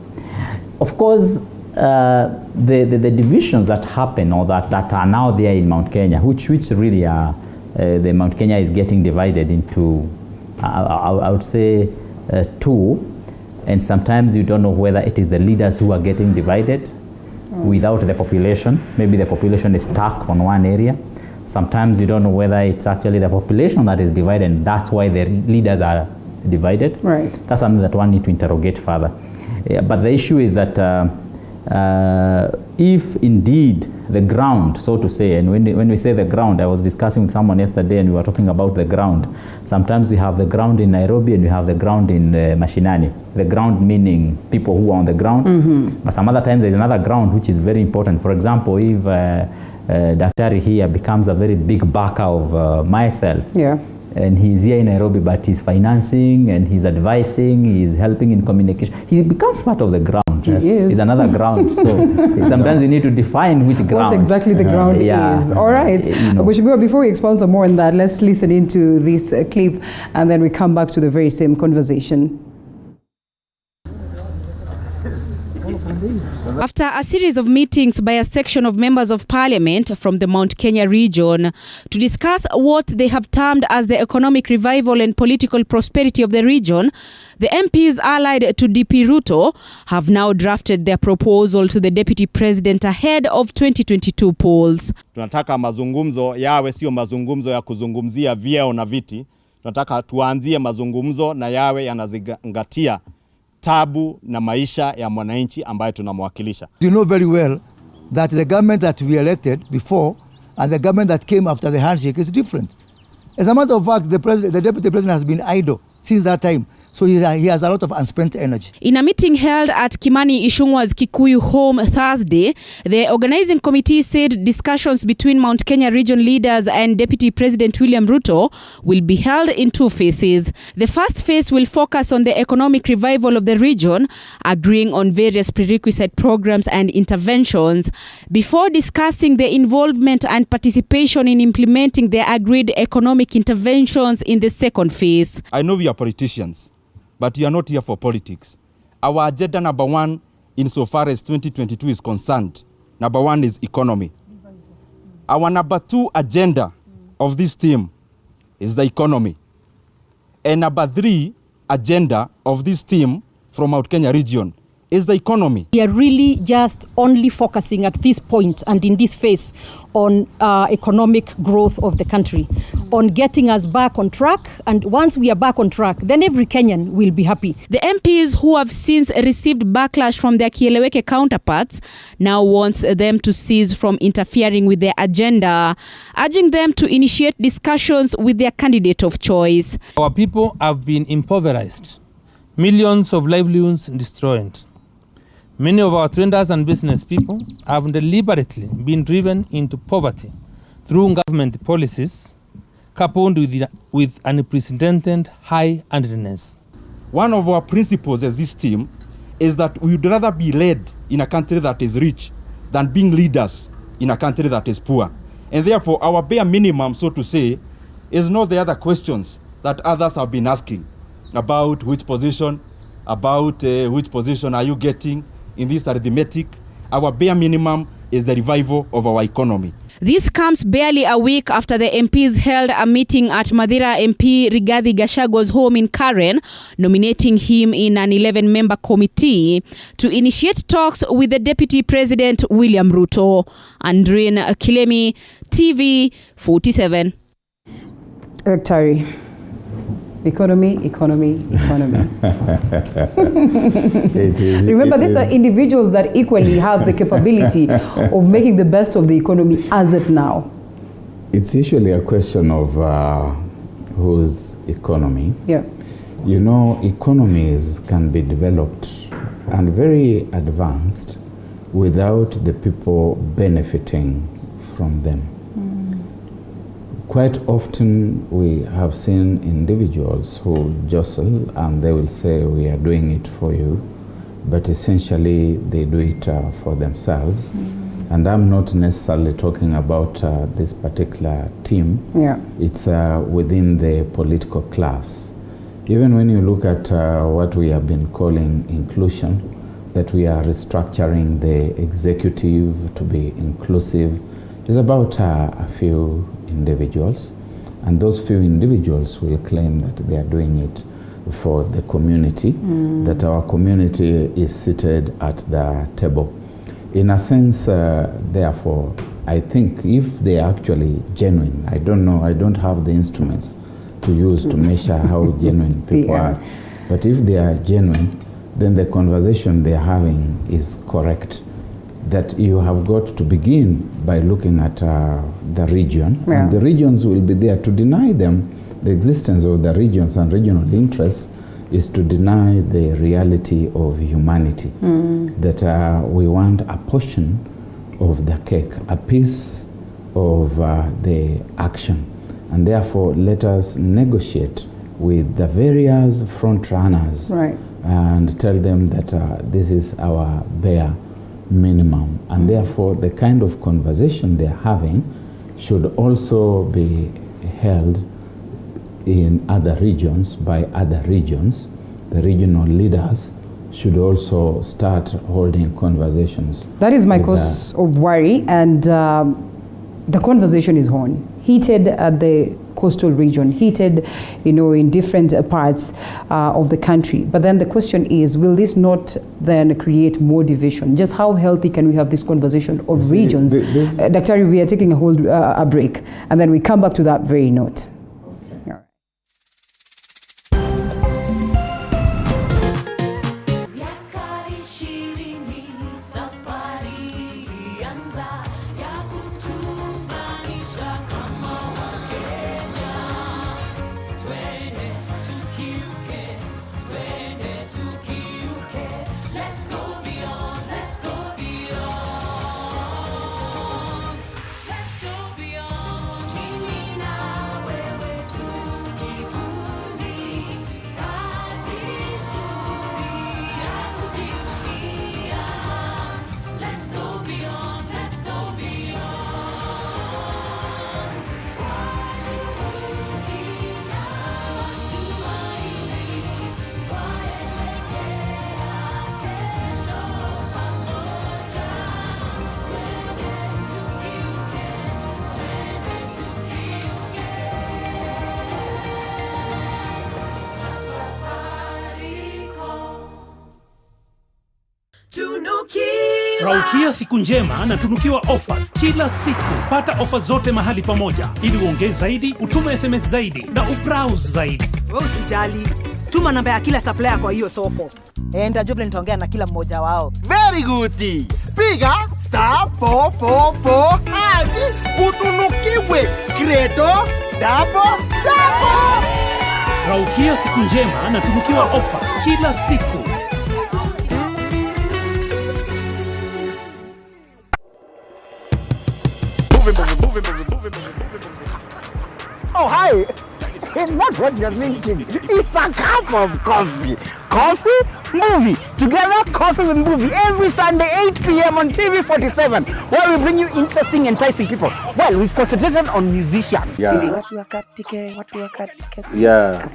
Of course, the divisions that happen or that are now there in Mount Kenya, which really are, the Mount Kenya is getting divided into, I would say, 2, and sometimes you don't know whether it is the leaders who are getting divided without the population. Maybe the population is stuck on one area. Sometimes you don't know whether it's actually the population that is divided, and that's why the leaders are divided. Right. That's something that one needs to interrogate further. But the issue is that if indeed the ground, so to say, and when we say the ground, I was discussing with someone yesterday and we were talking about the ground. Sometimes we have the ground in Nairobi and we have the ground in Mashinani. The ground meaning people who are on the ground. But some other times there's another ground which is very important. For example, if Daktari here becomes a very big backer of myself, and he's here in Nairobi, but he's financing and he's advising, he's helping in communication, he becomes part of the ground. Yes. It's another ground. So sometimes you need to define which ground. What exactly the ground is. All right. Before we expound some more on that, let's listen into this clip and then we come back to the very same conversation. After a series of meetings by a section of members of parliament from the Mount Kenya region to discuss what they have termed as the economic revival and political prosperity of the region, the MPs allied to DP Ruto have now drafted their proposal to the deputy president ahead of 2022 polls. Tunataka mazungumzo yawe sio mazungumzo ya kuzungumzia vyeo na viti. Tunataka tuanzie mazungumzo na yawe yanazingatia tabu na maisha ya mwananchi ambaye tunamwakilisha. You know very well that the government that we elected before and the government that came after the handshake is different. As a matter of fact, the deputy president has been idle since that time. So he has a lot of unspent energy. In a meeting held at Kimani Ichung'wa's Kikuyu home Thursday, the organizing committee said discussions between Mount Kenya region leaders and Deputy President William Ruto will be held in 2 phases. The first phase will focus on the economic revival of the region, agreeing on various prerequisite programs and interventions, before discussing the involvement and participation in implementing the agreed economic interventions in the second phase. I know we are politicians, but we are not here for politics. Our agenda number 1 insofar as 2022 is concerned. Number one is economy. Our number two agenda of this team is the economy. And number three agenda of this team from Mount Kenya region is the economy. We are really just only focusing at this point and in this phase on economic growth of the country, on getting us back on track. And once we are back on track, then every Kenyan will be happy. The MPs who have since received backlash from their Kieleweke counterparts now wants them to cease from interfering with their agenda, urging them to initiate discussions with their candidate of choice. Our people have been impoverished, millions of livelihoods destroyed. Many of our traders and business people have deliberately been driven into poverty through government policies coupled with unprecedented high-handedness. One of our principles as this team is that we would rather be led in a country that is rich than being leaders in a country that is poor. And therefore, our bare minimum, so to say, is not the other questions that others have been asking about which position are you getting in this arithmetic. Our bare minimum is the revival of our economy. This comes barely a week after the MPs held a meeting at Madira MP Rigathi Gachagwa's home in Karen, nominating him in an 11-member committee to initiate talks with the Deputy President William Ruto. Andrine Kilemi, TV 47. Electari. Economy. Remember, these are individuals that equally have the capability of making the best of the economy as it now. It's usually a question of whose economy. Yeah. You know, economies can be developed and very advanced without the people benefiting from them. Quite often we have seen individuals who jostle and they will say, we are doing it for you, but essentially they do it for themselves. And I'm not necessarily talking about this particular team. Yeah. It's within the political class. Even when you look at what we have been calling inclusion, that we are restructuring the executive to be inclusive, is about a few individuals, and those few individuals will claim that they are doing it for the community, that our community is seated at the table. In a sense, therefore, I think if they are actually genuine, I don't know, I don't have the instruments to use to measure how genuine people are, but if they are genuine, then the conversation they are having is correct. That you have got to begin by looking at the region. Yeah. And the regions will be there. To deny them the existence of the regions and regional interests is to deny the reality of humanity. That we want a portion of the cake, a piece of the action. And therefore, let us negotiate with the various front runners, right, and tell them that this is our bare minimum, and therefore the kind of conversation they're having should also be held in other regions by other regions. The regional leaders should also start holding conversations. That is my cause of worry, and the conversation is on. Heated at the coastal region, heated, in different parts of the country. But then the question is, will this not then create more division? Just how healthy can we have this conversation of regions? Dr. We are taking a break, and then we come back to that very note. Let's go beyond. Raukia siku njema na tunukiwa offers kila siku. Pata offers zote mahali pamoja ili uongee zaidi, utume SMS zaidi na ubrowse zaidi. Wewe usijali. Tuma namba ya kila supplier kwa hiyo soko. Nitajua nitaongea na kila mmoja wao. Very good. Piga *444 hash utunukiwe Credo double. Raukia siku njema na tunukiwa offers kila siku. Oh, hi. It's not what you're thinking. It's a cup of coffee. Coffee, movie. Together, coffee with movie. Every Sunday, 8 p.m. on TV 47, where we bring you interesting, enticing people. Well, we've concentrated on musicians. Yeah. Yeah.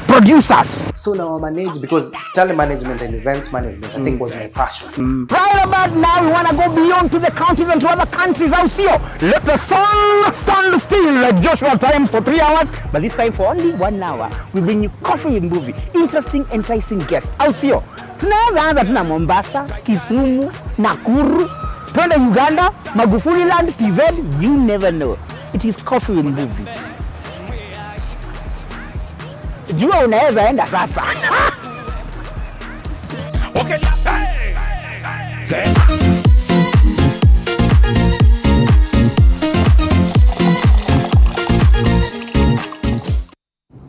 Producers. So now I manage because telemanagement and events management I think was my passion. Right about now, we want to go beyond to the counties and to other countries. How see you? Let the sun stand still like Joshua Times for 3 hours, but this time for only 1 hour. We bring you coffee with movie, interesting, enticing guests. How see you? Tunaweza anza tuna Mombasa, Kisumu, Nakuru, twende Uganda, Magufuli Land, TZ, you never know. It is coffee with movie. Jua unaweza enda sasa. Okay.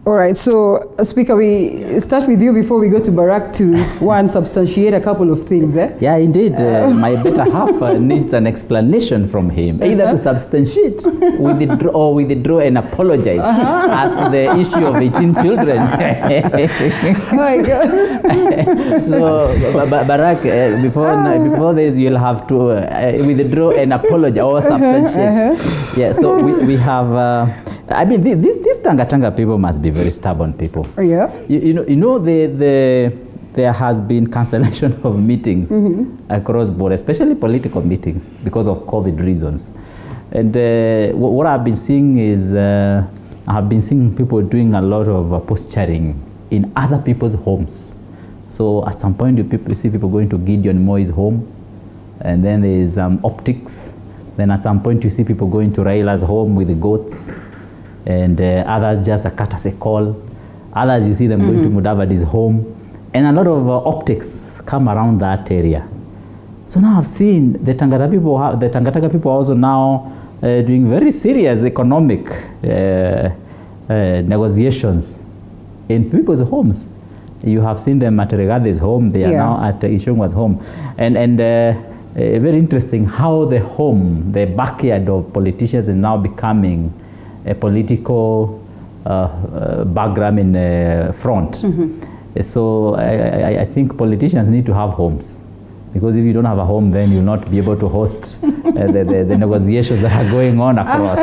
All right, so Speaker, we start with you before we go to Barrack to substantiate a couple of things. Yeah, indeed. My better half needs an explanation from him, either to substantiate, withdraw and apologize as to the issue of 18 children. Oh my God. So, Barrack, before this, you'll have to withdraw and apologize or substantiate. Yeah, so we have... I mean, these Tanga people must be very stubborn people. Yeah. You know there has been cancellation of meetings across board, especially political meetings, because of COVID reasons. And what I've been seeing is I have been seeing people doing a lot of posturing in other people's homes. So at some point, you see people going to Gideon Moy's home, and then there's optics. Then at some point, you see people going to Raila's home with the goats. And others just a courtesy call. Others you see them going to Mudavadi's home. And a lot of optics come around that area. So now I've seen the Tangataga people also now doing very serious economic negotiations in people's homes. You have seen them at Regade's home. They are now at Ishongwa's home. And very interesting how the backyard of politicians is now becoming a political background in front. So I think politicians need to have homes, because if you don't have a home, then you'll not be able to host the negotiations that are going on across.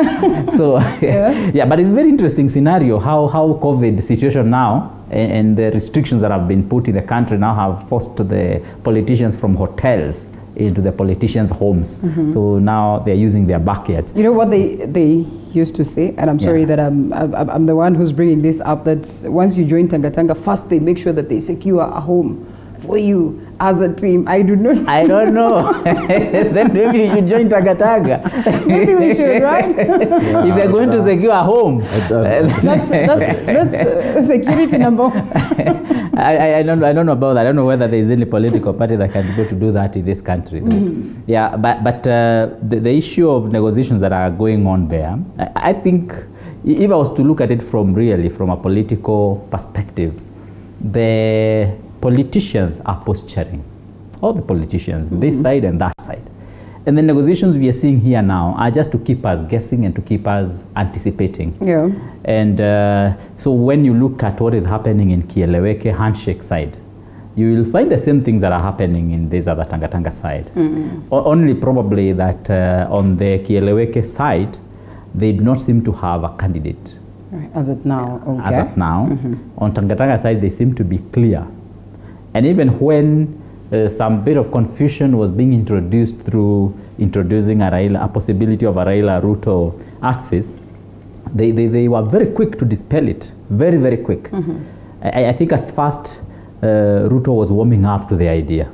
So but it's a very interesting scenario how COVID situation now and the restrictions that have been put in the country now have forced the politicians from hotels into the politicians' homes. So now they're using their backyards. You know what they used to say, and I'm sorry that I'm the one who's bringing this up, that once you join Tanga, first they make sure that they secure a home for you as a team. I don't know. Then maybe you should join Tanga. Maybe we should, right? If they're going to secure a home. That's security number one. I don't know about that. I don't know whether there is any political party that can go to do that in this country. Yeah, but the issue of negotiations that are going on there, I think if I was to look at it from a political perspective, the politicians are posturing. All the politicians, this side and that side. And the negotiations we are seeing here now are just to keep us guessing and to keep us anticipating. Yeah. And so when you look at what is happening in Kieleweke handshake side, you will find the same things that are happening in this other Tanga side. Only probably that on the Kieleweke side, they do not seem to have a candidate. Right. As of now, okay. As of now. On Tanga side, they seem to be clear. And even when some bit of confusion was being introduced through introducing a possibility of a Raila-Ruto axis, they were very quick to dispel it. Very, very quick. I think at first, Ruto was warming up to the idea.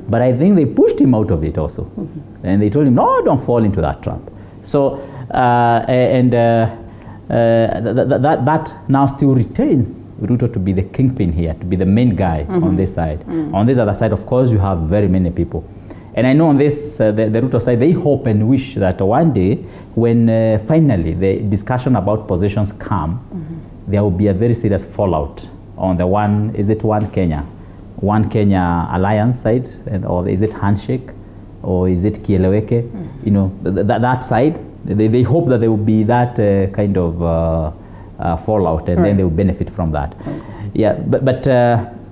But I think they pushed him out of it also. And they told him, no, don't fall into that trap. So, that now still retains Ruto to be the kingpin here, to be the main guy on this side. On this other side, of course, you have very many people. And I know on this, the Ruto side, they hope and wish that one day, when finally the discussion about positions come, there will be a very serious fallout on the one Kenya alliance side, or is it handshake, or is it kieleweke? You know, that side, they hope that there will be that kind of fallout, and then they will benefit from that. Yeah, but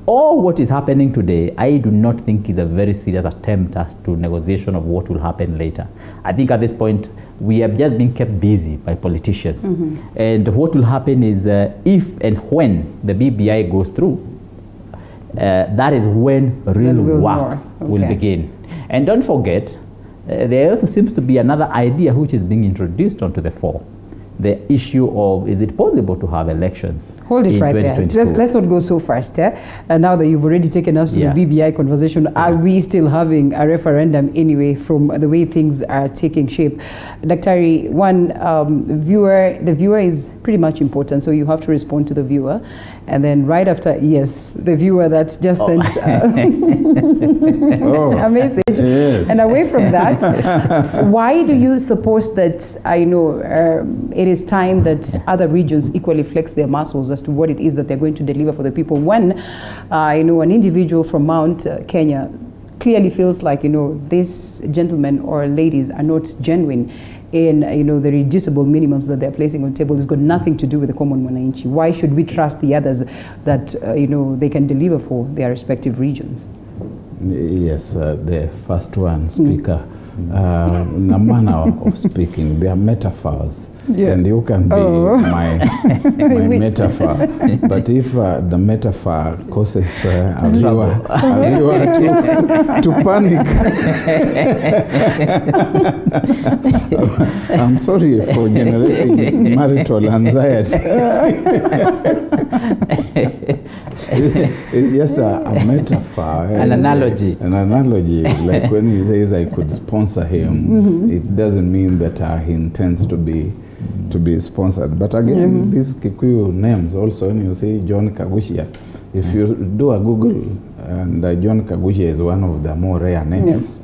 all what is happening today, I do not think is a very serious attempt as to negotiation of what will happen later. I think at this point, we have just been kept busy by politicians. And what will happen is if and when the BBI goes through, that is when real work will begin. And don't forget, there also seems to be another idea which is being introduced onto the fore. The issue of, is it possible to have elections? Hold it right there. Let's not go so fast. Now that you've already taken us to the BBI conversation, are we still having a referendum anyway from the way things are taking shape? Daktari, the viewer is pretty much important, so you have to respond to the viewer. And then right after, yes, the viewer that just sent a message. Yes. And away from that, why do you suppose that, I know, it is time that other regions equally flex their muscles as to what it is that they're going to deliver for the people when, an individual from Mount Kenya clearly feels like, these gentlemen or ladies are not genuine in, the reducible minimums that they're placing on table. It's got nothing to do with the common mwananchi. Why should we trust the others that, they can deliver for their respective regions? Yes, the first one, speaker, the manner of speaking, they are metaphors. Yeah. And you can be my metaphor. But if the metaphor causes a viewer to panic, I'm sorry for generating marital anxiety. It's just a metaphor. An analogy. An analogy. Like when he says I could sponsor him, it doesn't mean that he intends to be sponsored. But again, these Kikuyu names also, when you say John Kaguchia, if you do a Google, and John Kaguchia is one of the more rare names,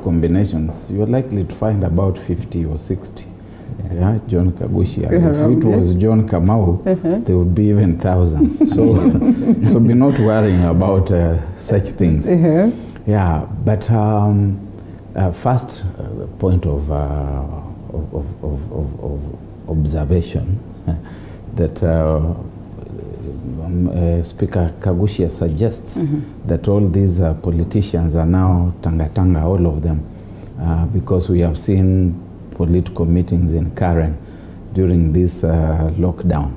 combinations, you're likely to find about 50 or 60. Yeah, John Kaguchia. If it was John Kamau, there would be even thousands. So be not worrying about such things. Yeah, but first point of observation that Speaker Kaguchia suggests that all these politicians are now tanga-tanga, all of them, because we have seen political meetings in Karen during this lockdown.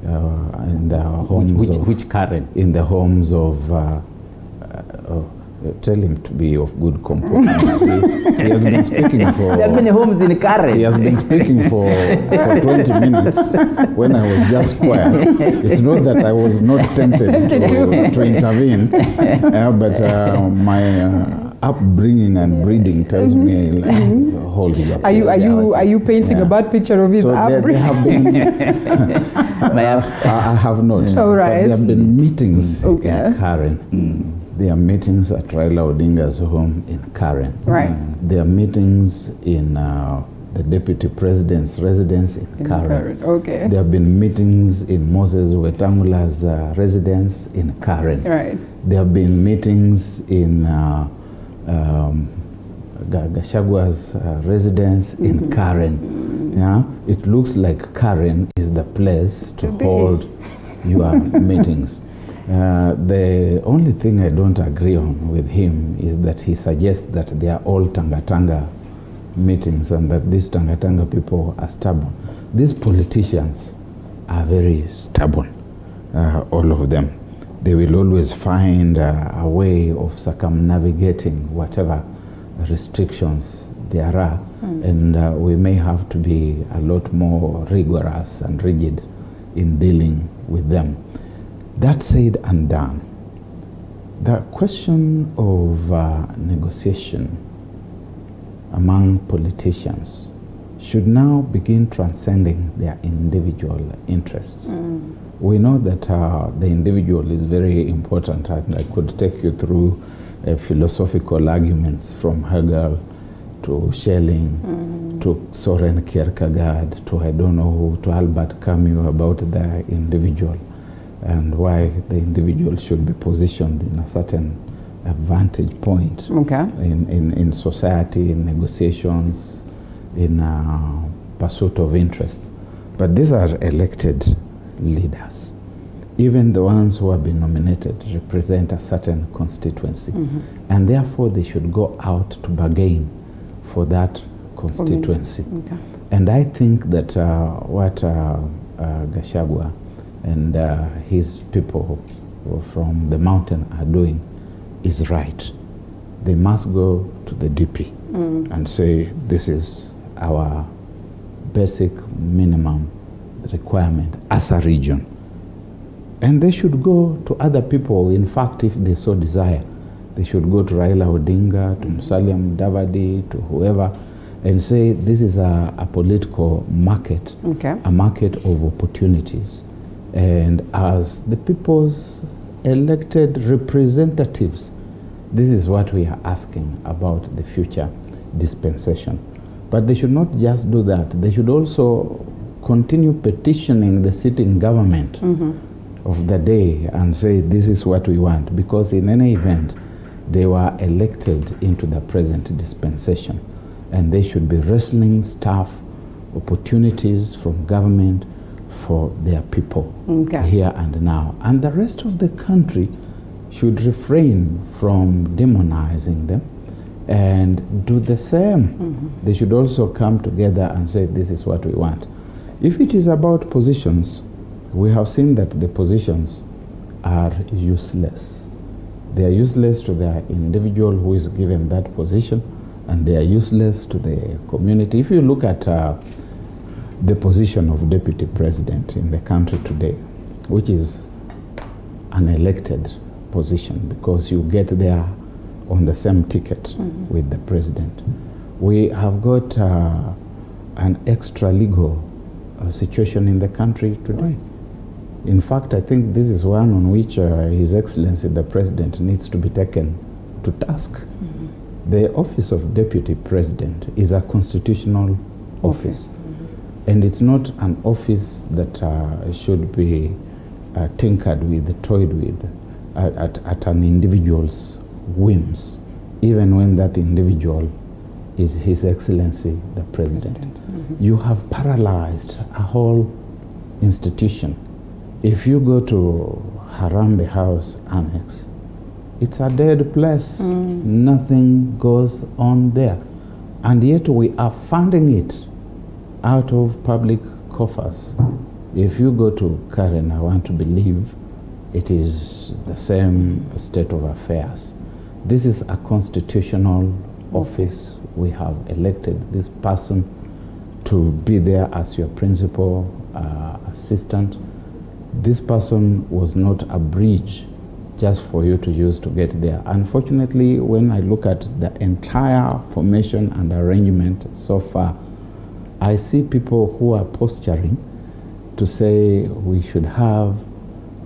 In the homes which Karen? In the homes of tell him to be of good comportment. He has been speaking for... There are many homes in Karen. He has been speaking for 20 minutes when I was just quiet. It's not that I was not tempted to intervene, but my upbringing and breeding tells me, hold your place. Are you painting a bad picture of his upbringing? I have not. All right. But there have been meetings in Karen. There are meetings at Raila Odinga's home in Karen. Right. There are meetings in the Deputy President's residence in Karen. Okay. There have been meetings in Moses Wetangula's residence in Karen. Right. There have been meetings in Gashagua's residence in Karen. Yeah? It looks like Karen is the place to hold your meetings. The only thing I don't agree on with him is that he suggests that they are all tanga-tanga meetings and that these tanga-tanga people are stubborn. These politicians are very stubborn, all of them. They will always find a way of circumnavigating whatever restrictions there are, and we may have to be a lot more rigorous and rigid in dealing with them. That said and done, The question of negotiation among politicians should now begin transcending their individual interests. We know that the individual is very important, and I could take you through philosophical arguments from Hegel to Schelling to Soren Kierkegaard to I don't know who, to Albert Camus about the individual and why the individual should be positioned in a certain vantage point in society, in negotiations, in pursuit of interests. But these are elected leaders. Even the ones who have been nominated represent a certain constituency. And therefore they should go out to bargain for that constituency. And I think that what Gachagua and his people from the mountain are doing is right. They must go to the DP and say, this is our basic minimum requirement as a region. And they should go to other people. In fact, if they so desire, they should go to Raila Odinga, to Musalia Mudavadi, to whoever, and say this is a political market, a market of opportunities. And as the people's elected representatives, this is what we are asking about the future dispensation. But they should not just do that. They should also continue petitioning the sitting government of the day and say this is what we want, because in any event they were elected into the present dispensation and they should be wrestling staff opportunities from government for their people here and now. And the rest of the country should refrain from demonizing them and do the same. They should also come together and say this is what we want. If it is about positions, we have seen that the positions are useless. They are useless to the individual who is given that position, and they are useless to the community. If you look at the position of deputy president in the country today, which is an elected position because you get there on the same ticket with the president, we have got an extra legal situation in the country today. In fact, I think this is one on which His Excellency the President needs to be taken to task. The office of Deputy President is a constitutional office. And it's not an office that should be tinkered with, toyed with at an individual's whims, even when that individual is His Excellency the President. You have paralyzed a whole institution. If you go to Harambee House Annex, it's a dead place. Nothing goes on there. And yet we are funding it out of public coffers. If you go to Karen, I want to believe it is the same state of affairs. This is a constitutional office. We have elected this person to be there as your principal assistant. This person was not a bridge just for you to use to get there. Unfortunately, when I look at the entire formation and arrangement so far, I see people who are posturing to say we should have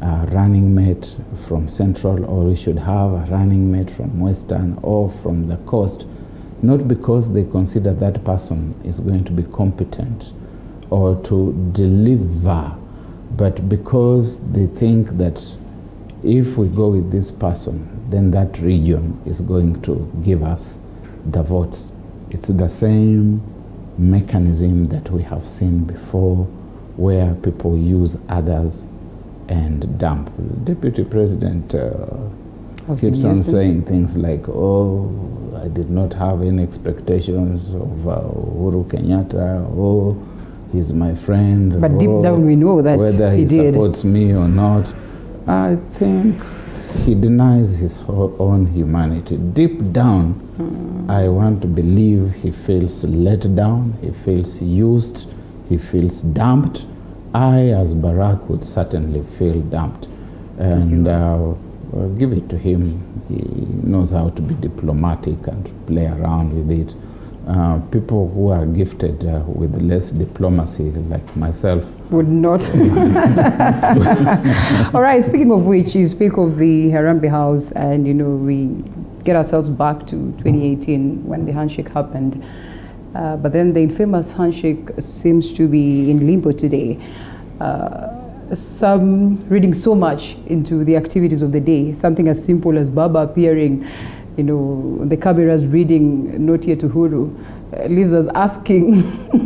a running mate from Central, or we should have a running mate from Western or from the coast, not because they consider that person is going to be competent or to deliver, but because they think that if we go with this person, then that region is going to give us the votes. It's the same mechanism that we have seen before, where people use others and dump. The Deputy President keeps on saying things like, oh, I did not have any expectations of Uhuru Kenyatta, oh, he's my friend. But deep down we know that whether he supports me or not, I think he denies his own humanity. Deep down, I want to believe he feels let down, he feels used, he feels dumped. I, as Barrack, would certainly feel dumped. And give it to him. He knows how to be diplomatic and play around with it. People who are gifted with less diplomacy, like myself, would not. All right, speaking of which, you speak of the Harambee House, and we get ourselves back to 2018 when the handshake happened. But then the infamous handshake seems to be in limbo today. Some reading so much into the activities of the day, something as simple as Baba appearing, the cameras reading "Not Yet Uhuru," leaves us asking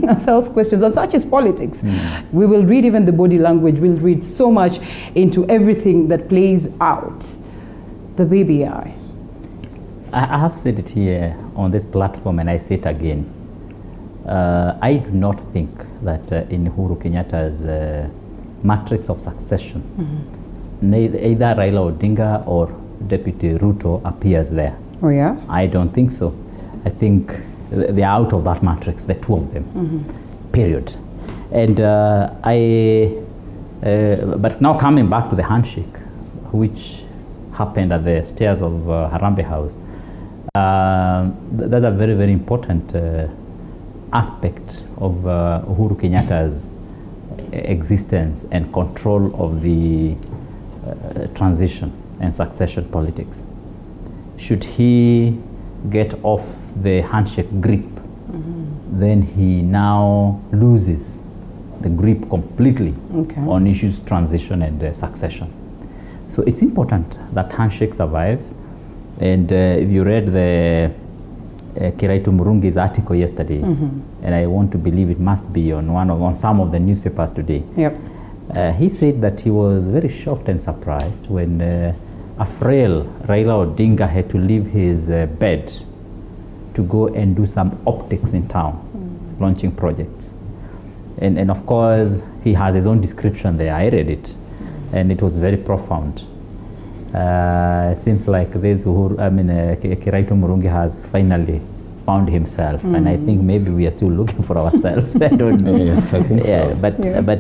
ourselves questions, and such is politics. We will read even the body language, we'll read so much into everything that plays out. The BBI. I have said it here on this platform, and I say it again. I do not think that in Uhuru Kenyatta's matrix of succession, either Raila Odinga or Deputy Ruto appears there. Oh yeah? I don't think so. I think they're out of that matrix, the two of them, period. And but now coming back to the handshake, which happened at the stairs of Harambee House, that's a very, very important aspect of Uhuru Kenyatta's existence and control of the transition and succession politics. Should he get off the handshake grip, then he now loses the grip completely on issues transition and succession. So it's important that handshake survives. And if you read the Kiraitu Murungi's article yesterday, and I want to believe it must be on some of the newspapers today. Yep. He said that he was very shocked and surprised when a frail Raila Odinga had to leave his bed to go and do some optics in town, launching projects. And of course, he has his own description there. I read it, and it was very profound. Seems like Kiraitu Murungi has finally found himself, and I think maybe we are still looking for ourselves. I don't know. Yes, I think so. But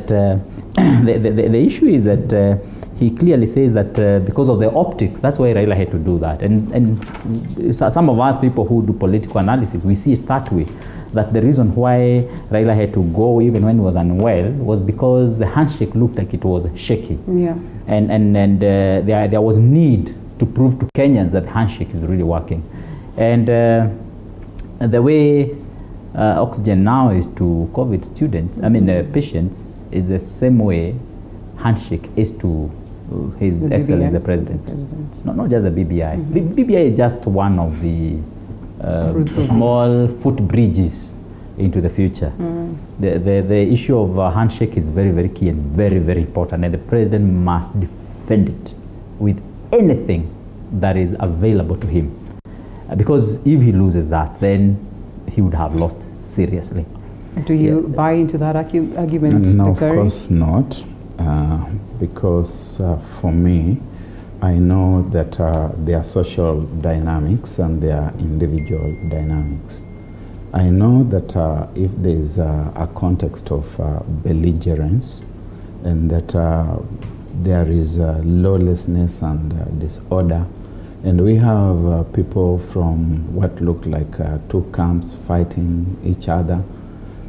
the issue is that he clearly says that because of the optics, that's why Raila had to do that. And some of us people who do political analysis, we see it that way, that the reason why Raila had to go even when he was unwell was because the handshake looked like it was shaky. Yeah. And there was need to prove to Kenyans that the handshake is really working. And the way oxygen now is to COVID students, patients, is the same way handshake is to His Excellency the President. Not just the BBI. BBI is just one of the small footbridges into the future. The issue of handshake is very, very key and very, very important, and the President must defend it with anything that is available to him. Because if he loses that, then he would have lost seriously. Do you buy into that argument? No, of course not. Because for me, I know that there are social dynamics and there are individual dynamics. I know that if there is a context of belligerence and that there is lawlessness and disorder, and we have people from what look like two camps fighting each other,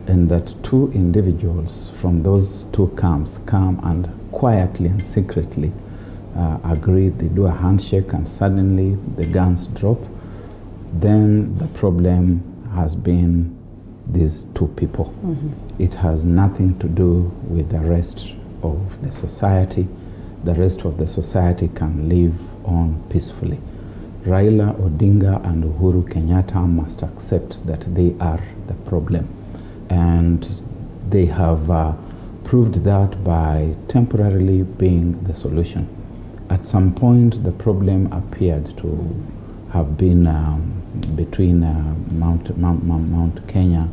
and that two individuals from those two camps come and quietly and secretly agree, they do a handshake, and suddenly the guns drop, then the problem has been these two people. It has nothing to do with the rest of the society. The rest of the society can live on peacefully. Raila Odinga and Uhuru Kenyatta must accept that they are the problem. And they have proved that by temporarily being the solution. At some point, the problem appeared to have been between Mount Kenya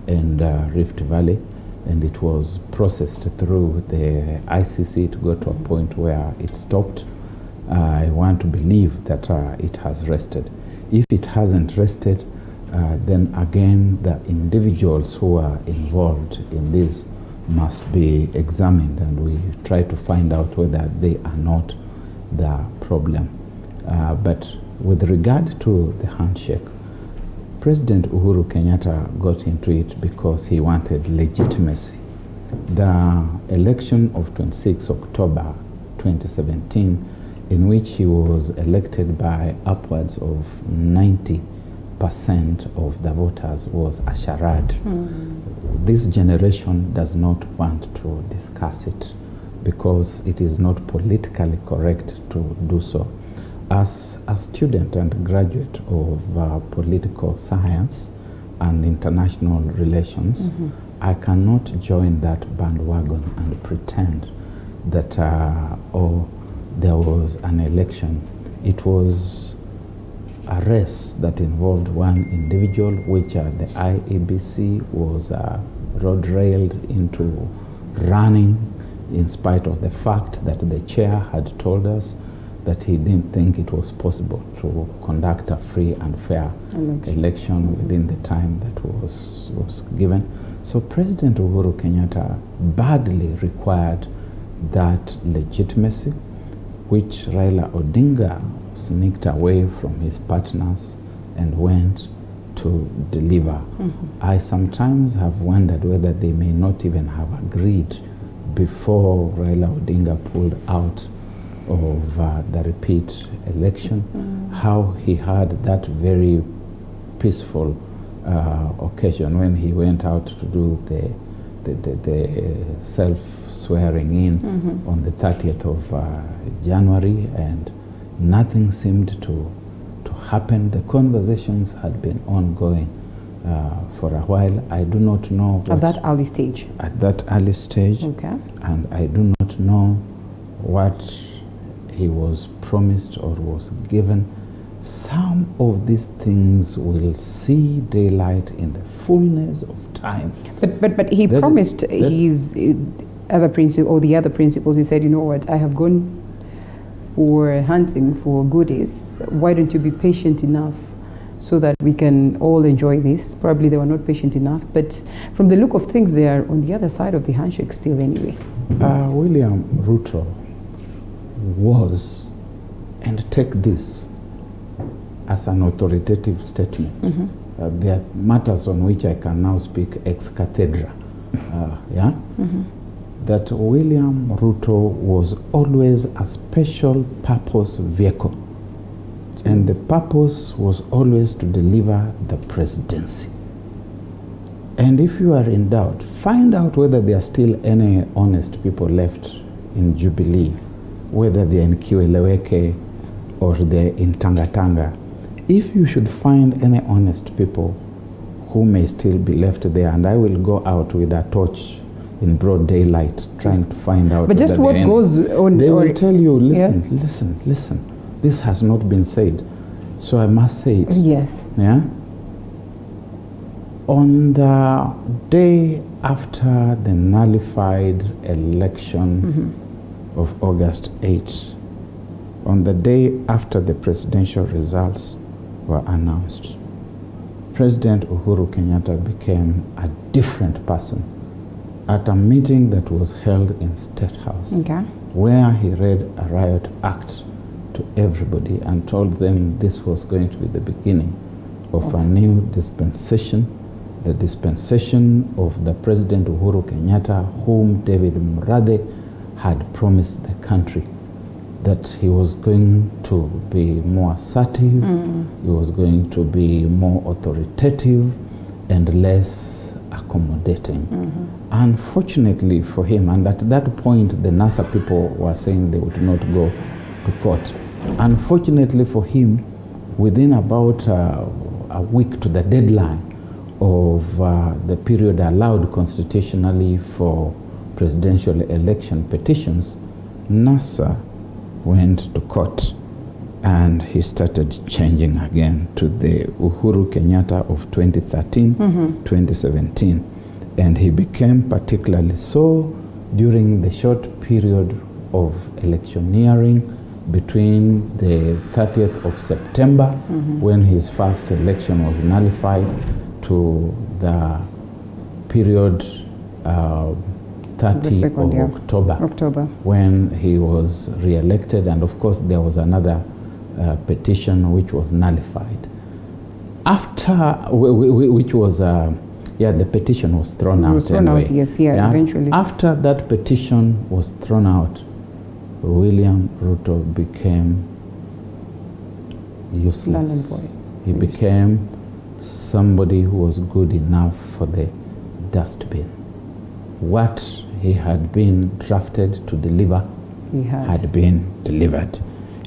and Rift Valley, and it was processed through the ICC to go to a point where it stopped. I want to believe that it has rested. If it hasn't rested, then again the individuals who are involved in this must be examined, and we try to find out whether they are not the problem. But with regard to the handshake, President Uhuru Kenyatta got into it because he wanted legitimacy. The election of 26 October 2017, in which he was elected by upwards of 90% of the voters, was a charade. This generation does not want to discuss it because it is not politically correct to do so. As a student and graduate of political science and international relations, I cannot join that bandwagon and pretend that there was an election. It was a race that involved one individual, which the IEBC was road-railed into running, in spite of the fact that the chair had told us that he didn't think it was possible to conduct a free and fair election within the time that was given. So President Uhuru Kenyatta badly required that legitimacy, which Raila Odinga sneaked away from his partners and went to deliver. I sometimes have wondered whether they may not even have agreed before Raila Odinga pulled out of the repeat election, how he had that very peaceful occasion when he went out to do the self-swearing in on the 30th of January, and nothing seemed to happen. The conversations had been ongoing for a while. I do not know at that early stage. At that early stage, and I do not know what he was promised or was given. Some of these things will see daylight in the fullness of time. But he promised his other principles, or the other principles. He said, you know what, I have gone for hunting for goodies. Why don't you be patient enough so that we can all enjoy this? Probably they were not patient enough, but from the look of things, they are on the other side of the handshake still anyway. William Ruto was, and take this as an authoritative statement. There are matters on which I can now speak ex cathedra. That William Ruto was always a special purpose vehicle, and the purpose was always to deliver the presidency. And if you are in doubt, find out whether there are still any honest people left in Jubilee, whether they're in Kiweleweke or they're in Tangatanga. If you should find any honest people who may still be left there, and I will go out with a torch in broad daylight trying to find out. But just what goes on. They will tell you, listen, this has not been said. So I must say it. Yes. Yeah? On the day after the nullified election of August 8, on the day after the presidential results were announced, President Uhuru Kenyatta became a different person at a meeting that was held in State House, where he read a riot act to everybody and told them this was going to be the beginning of a new dispensation, the dispensation of the President Uhuru Kenyatta, whom David Murathe had promised the country, that he was going to be more assertive, he was going to be more authoritative and less accommodating. Unfortunately for him, and at that point the NASA people were saying they would not go to court. Unfortunately for him, within about a week to the deadline of the period allowed constitutionally for presidential election petitions, NASA went to court and he started changing again to the Uhuru Kenyatta of 2013, 2017. And he became particularly so during the short period of electioneering between the 30th of September, when his first election was nullified, to the period 30th of October, when he was re-elected, and of course there was another petition which was nullified. After, which was, the petition was thrown out. It was thrown out, yes, eventually. After that petition was thrown out, William Ruto became useless. He became somebody who was good enough for the dustbin. What he had been drafted to deliver had been delivered.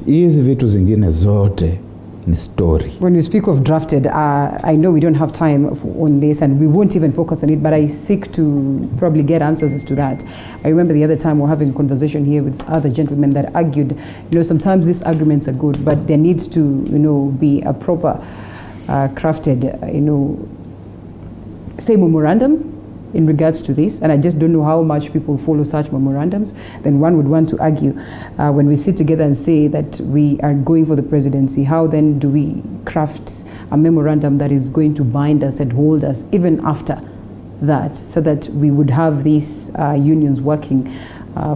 Hizi vitu zingine zote ni story. When we speak of drafted, I know we don't have time on this and we won't even focus on it, but I seek to probably get answers as to that. I remember the other time we were having a conversation here with other gentlemen that argued, sometimes these arguments are good, but there needs to, be a proper crafted, say memorandum in regards to this, and I just don't know how much people follow such memorandums. Then one would want to argue when we sit together and say that we are going for the presidency, how then do we craft a memorandum that is going to bind us and hold us even after that, so that we would have these unions working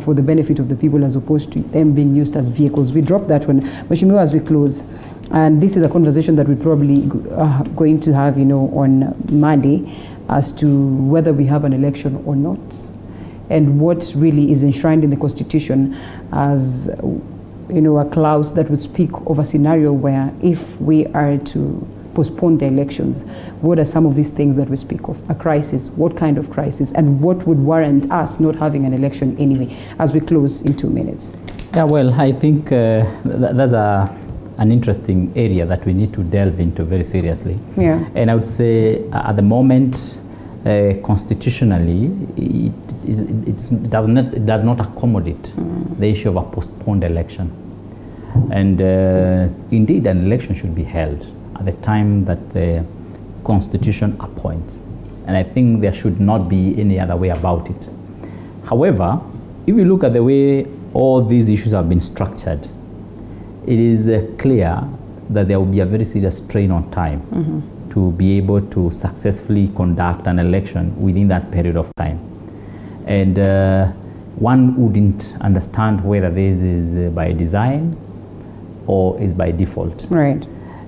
for the benefit of the people as opposed to them being used as vehicles. We drop that one. Mheshimiwa, as we close, and this is a conversation that we're probably going to have, on Monday, as to whether we have an election or not, and what really is enshrined in the Constitution as, a clause that would speak of a scenario where if we are to postpone the elections, what are some of these things that we speak of? A crisis, what kind of crisis, and what would warrant us not having an election anyway, as we close in 2 minutes? Yeah, well, I think that's an interesting area that we need to delve into very seriously. Yeah. And I would say at the moment, constitutionally, it does not accommodate the issue of a postponed election. And indeed, an election should be held at the time that the Constitution appoints. And I think there should not be any other way about it. However, if you look at the way all these issues have been structured, it is clear that there will be a very serious strain on time to be able to successfully conduct an election within that period of time. And one wouldn't understand whether this is by design or is by default. Right.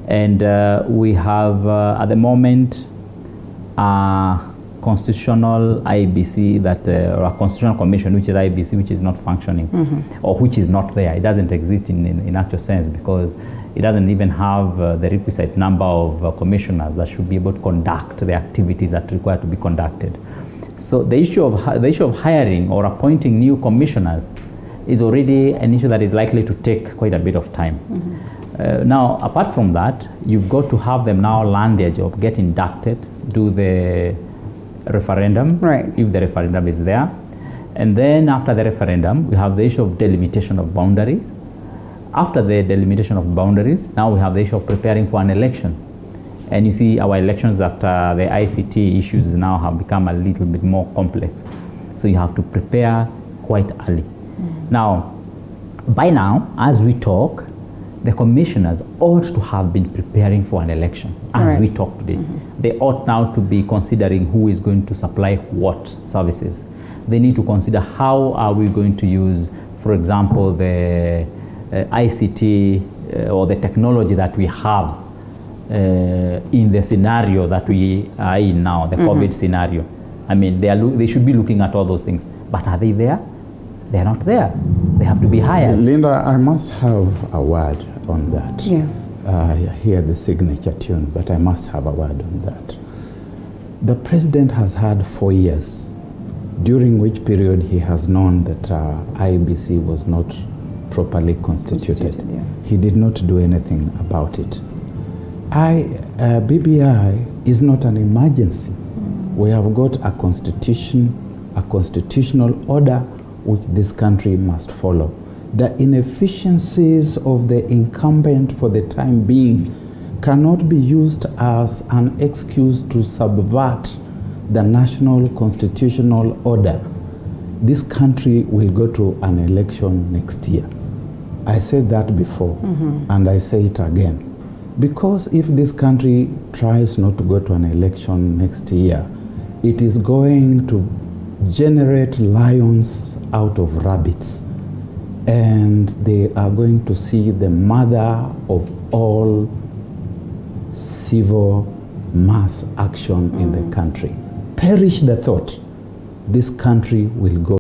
And we have at the moment a constitutional IBC or a constitutional commission, which is IBC, which is not functioning, or which is not there. It doesn't exist in actual sense, because it doesn't even have the requisite number of commissioners that should be able to conduct the activities that require to be conducted. So the issue of hiring or appointing new commissioners is already an issue that is likely to take quite a bit of time. Now, apart from that, you've got to have them now learn their job, get inducted, do the referendum, if the referendum is there. And then after the referendum, we have the issue of delimitation of boundaries. After the delimitation of boundaries, now we have the issue of preparing for an election. And you see our elections after the ICT issues now have become a little bit more complex. So you have to prepare quite early. Now, by now, as we talk, the commissioners ought to have been preparing for an election as we talk today. They ought now to be considering who is going to supply what services. They need to consider how are we going to use, for example, the ICT or the technology that we have in the scenario that we are in now, the COVID scenario. I mean, they should be looking at all those things. But are they there? They're not there. They have to be hired. Linda, I must have a word on that. Yeah. I hear the signature tune, but I must have a word on that. The president has had 4 years, during which period he has known that IBC was not properly constituted. Yeah. He did not do anything about it. BBI is not an emergency. We have got a constitution, a constitutional order which this country must follow. The inefficiencies of the incumbent for the time being cannot be used as an excuse to subvert the national constitutional order. This country will go to an election next year. I said that before, and I say it again. Because if this country tries not to go to an election next year, it is going to generate lions out of rabbits, and they are going to see the mother of all civil mass action in the country. Perish the thought, this country will go